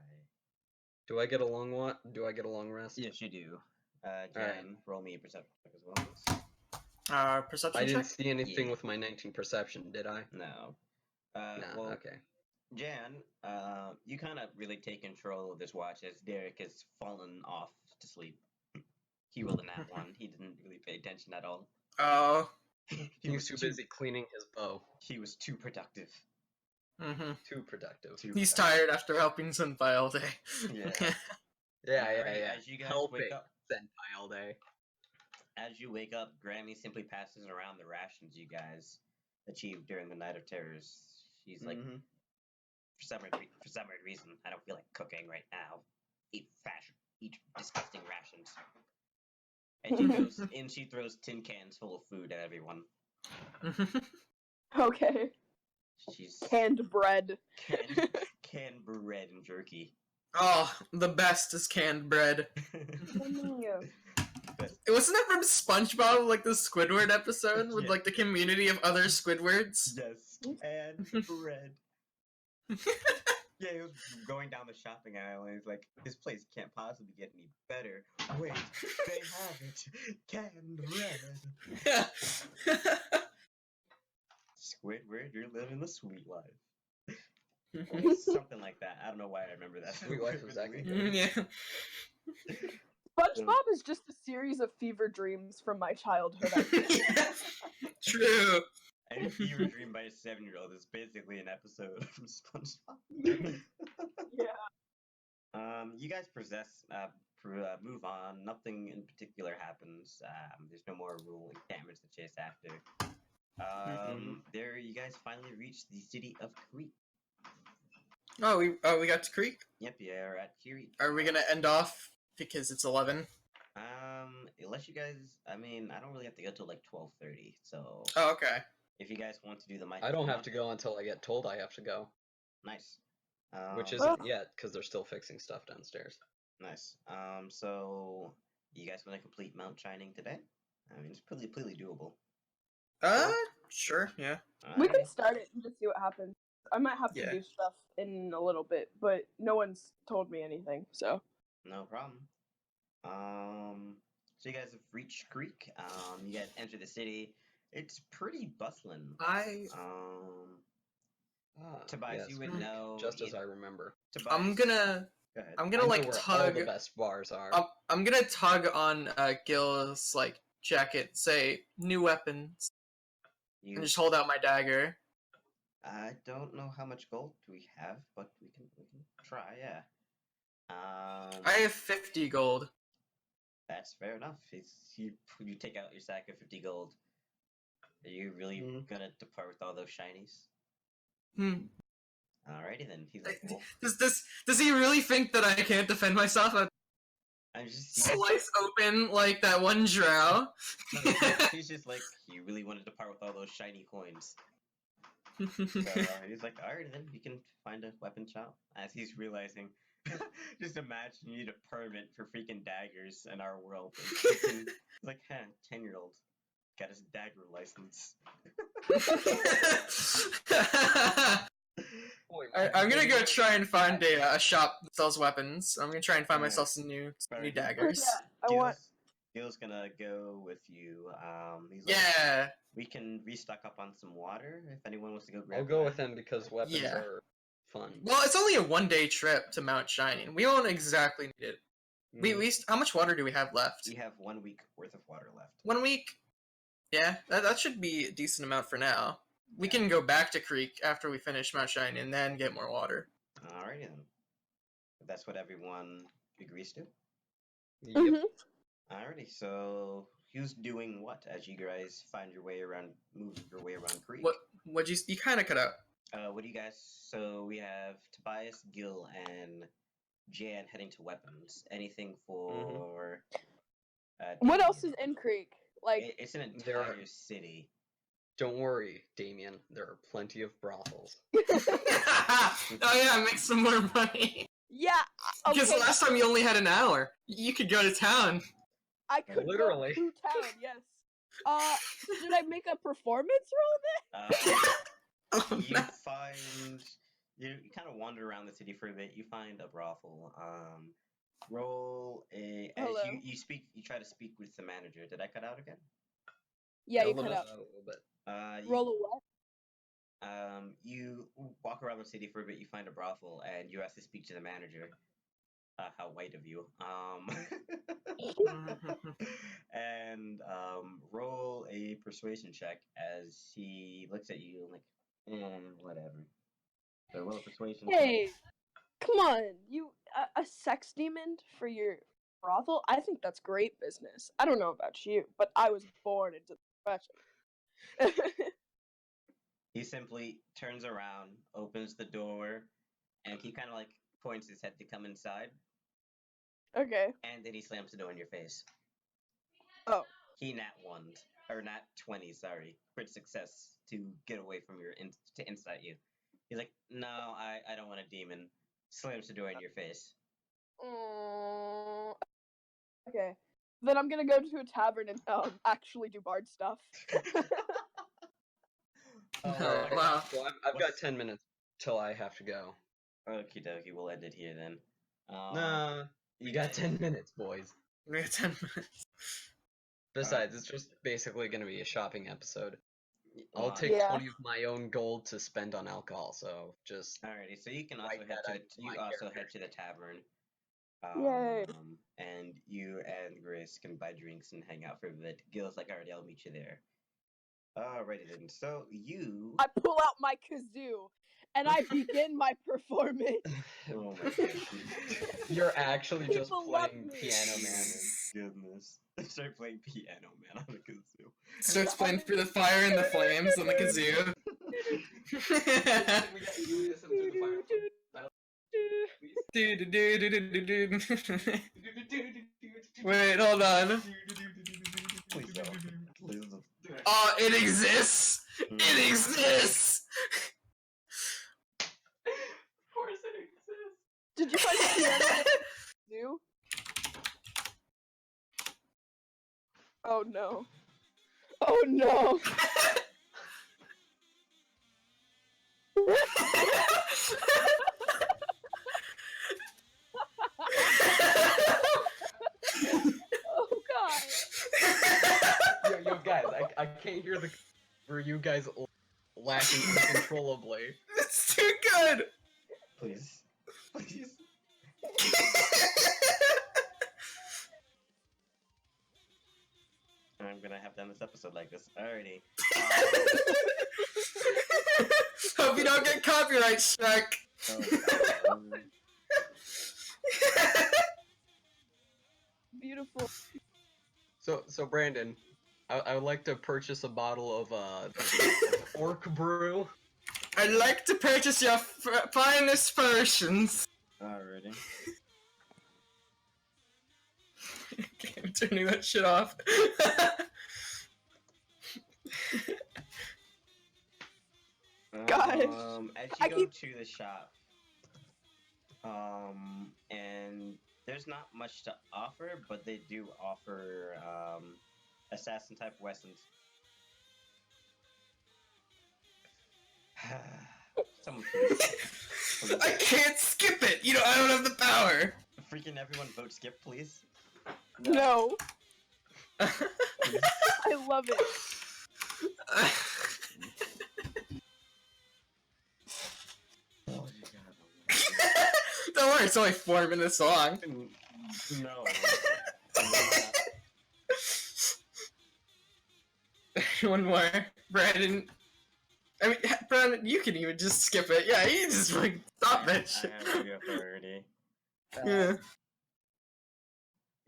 Do I get a long what? Do I get a long rest? Yes, you do. Jan, Alright. roll me a perception check as well. Perception I didn't check? see anything Yeah. with my 19 perception, did I? No. No, Well, okay. Jan, you kind of really take control of this watch as Derek has fallen off to sleep. He rolled a nat 1. He didn't really pay attention at all. Oh. He was too busy cleaning his bow. He was too productive. Mm-hmm. Too productive. He's tired after helping Senpai all day. Yeah. Yeah, Alright, As you guys Helping wake up, Senpai all day. as you wake up, Grammy simply passes around the rations you guys achieved during the Night of Terrors. She's like, for some weird reason, I don't feel like cooking right now. Eat disgusting rations. And she throws tin cans full of food at everyone. Okay. She's Canned bread. canned bread and jerky. Oh, the best is canned bread. But Wasn't that from SpongeBob, like the Squidward episode with Yeah. like the community of other Squidwards? yes, canned bread. Yeah, he was going down the shopping aisle and he's like, this place can't possibly get any better. Wait, they have it. Canned bread. Squidward, you're living the sweet life. Something like that. I don't know why I remember that. Sweet life of Zack and vividly. Yeah. SpongeBob is just a series of fever dreams from my childhood. I think. True. Any fever dream by a 7-year-old is basically an episode from SpongeBob. Yeah. You guys move on. Nothing in particular happens. There's no more ruling damage to chase after. There, you guys finally reach the city of Creek. Oh, we got to Creek. Yep, you're at Creek. Are we gonna end off because it's 11? Unless you guys, I mean, I don't really have to go till like 12:30. So Oh, okay. if you guys want to do the mic, I don't have to go until I get told I have to go. Nice. Which Well, isn't yet, because they're still fixing stuff downstairs. nice. So you guys want to complete Mount Shining today? I mean, it's pretty doable. Sure, yeah. We Alrighty. can start it and just see what happens. I might have to Yeah. do stuff in a little bit, but no one's told me anything, so. No problem. So you guys have reached Creek. You guys enter the city. It's pretty bustling. Tobias, yes, you would Creek, know. just as I remember. Tobias, I'm gonna Go ahead. I'm I gonna know like where all tug. the best bars are. I'm gonna tug on Gil's like jacket, say new weapons, You, and just hold out my dagger. I don't know how much gold we have, but we can try. Yeah. I have 50 gold. That's fair enough. You take out your sack of 50 gold. Are you really gonna depart with all those shinies? Alrighty then. He's like, well, Does he really think that I can't defend myself? I'm just. Slice open like that one drow. He's just like, you really want to depart with all those shiny coins. So he's like, alright then, you can find a weapon shop. As he's realizing, just imagine you need a permit for freaking daggers in our world. He's like, 10-year-old got his dagger license. I'm gonna go try and find a shop that sells weapons. I'm gonna try and find Alright. myself some new Alright. daggers. I want. Gil's gonna go with you. He's like, Yeah. we can restock up on some water if anyone wants to go grab. I'll go that. with him because weapons Yeah. are fun. Well, it's only a 1-day trip to Mount Shining. We won't exactly need it. How much water do we have left? We have 1 week worth of water left. 1 week? Yeah, that should be a decent amount for now. We can go back to Creek after we finish Mount Shining and then get more water. Alrighty then. If that's what everyone agrees to. Yep. Mhm. Alrighty, so who's doing what as you guys find your way around, move your way around Creek? What you kind of cut out? What do you guys? So we have Tobias, Gil, and Jan heading to weapons. Anything for? What Damien? else is in Creek? Like, It's an There entire are- city. Don't worry, Damien. There are plenty of brothels. Oh yeah, make some more money. yeah, okay, Because last time you only had an hour. You could go to town. I could Literally. go to town. Yes. Should I make a performance roll Oh, You no. find you kind of wander aund the city for a bit. You find a brothel. Roll a as Hello. you speak. You try to speak with the manager. Did I cut out again? Yeah, A you little cut out. bit, a little bit. Roll a what? You walk around the city for a bit. You find a brothel, and you ask to speak to the manager. How white of you. And roll a persuasion check as he looks at you like, whatever. So roll a persuasion Hey, check. come on, you a sex demon for your brothel? I think that's great business. I don't know about you, but I was born into the profession. He simply turns around, opens the door, and he kind of like points his head to come inside, Okay. and then he slams the door in your face. Oh. He nat 20, sorry, crit success to get away from to incite you. He's like, no, I don't want a demon. Slams the door in your face. Okay. Then I'm gonna go to a tavern and actually do bard stuff. Oh, wow. Well, I've got 10 minutes till I have to go. Okie dokie, we'll end it here then. Nah, you got 10 minutes, boys. We got 10 minutes. Besides, it's just basically going to be a shopping episode. I'll Well, take Yeah. 20 of my own gold to spend on alcohol, so just... Alrighty, so you can also Write head that to out the, to my you also character. head to the tavern. Yay. And you and Grace can buy drinks and hang out for a bit. Gil's like, alrighty, I'll meet you there. Alrighty then. So you. I pull out my kazoo and I begin my performance. Oh my goodness. You're actually just People love playing me. Piano Man. Goodness. Start playing Piano Man on the kazoo. Starts playing through the fire and the flames on the kazoo. Wait, hold on. Please don't. Please don't. Oh, it exists! It exists! Of course it exists. Did you find the piano kazoo? Oh no. Oh no. Oh god. Yo, guys, I can't hear the... for you guys laughing uncontrollably. It's too good! Please. Please. I'm gonna have to end this episode like this. Alrighty. Hope you don't get copyright struck. Beautiful. So Brandon, I would like to purchase a bottle of Orc Brew. I'd like to purchase your finest potions. Alrighty. Okay, I'm turning that shit off. Gosh. As I you go keep- to the shop, and there's not much to offer, but they do offer assassin type weapons. Someone please. I can't skip it. You know, I don't have the power. Freaking everyone vote skip, please. No. I love it. Oh, Don't worry, it's only 4 minutes long. no. One more. Brandon. I mean, Brandon, you can even just skip it. Yeah, you just like stop that I shit. have the authority. Yeah.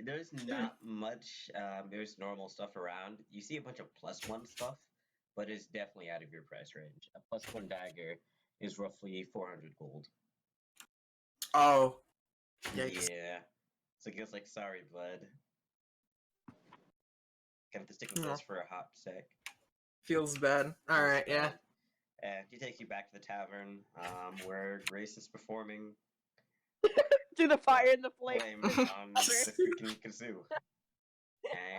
there's not much. There's normal stuff around. You see a bunch of +1 stuff, but it's definitely out of your price range. A +1 dagger is roughly 400 gold. Oh. Yikes. Yeah. So it goes like, sorry, bud. Gonna have to stick with No. this for a hot sec. Feels bad. Alright, yeah. And he takes you back to the tavern, where Grace is performing Do the fire and the flame. on the freaking kazoo.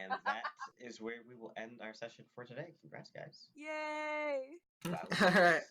And that is where we will end our session for today. Congrats, guys. Yay! Wow. Alright.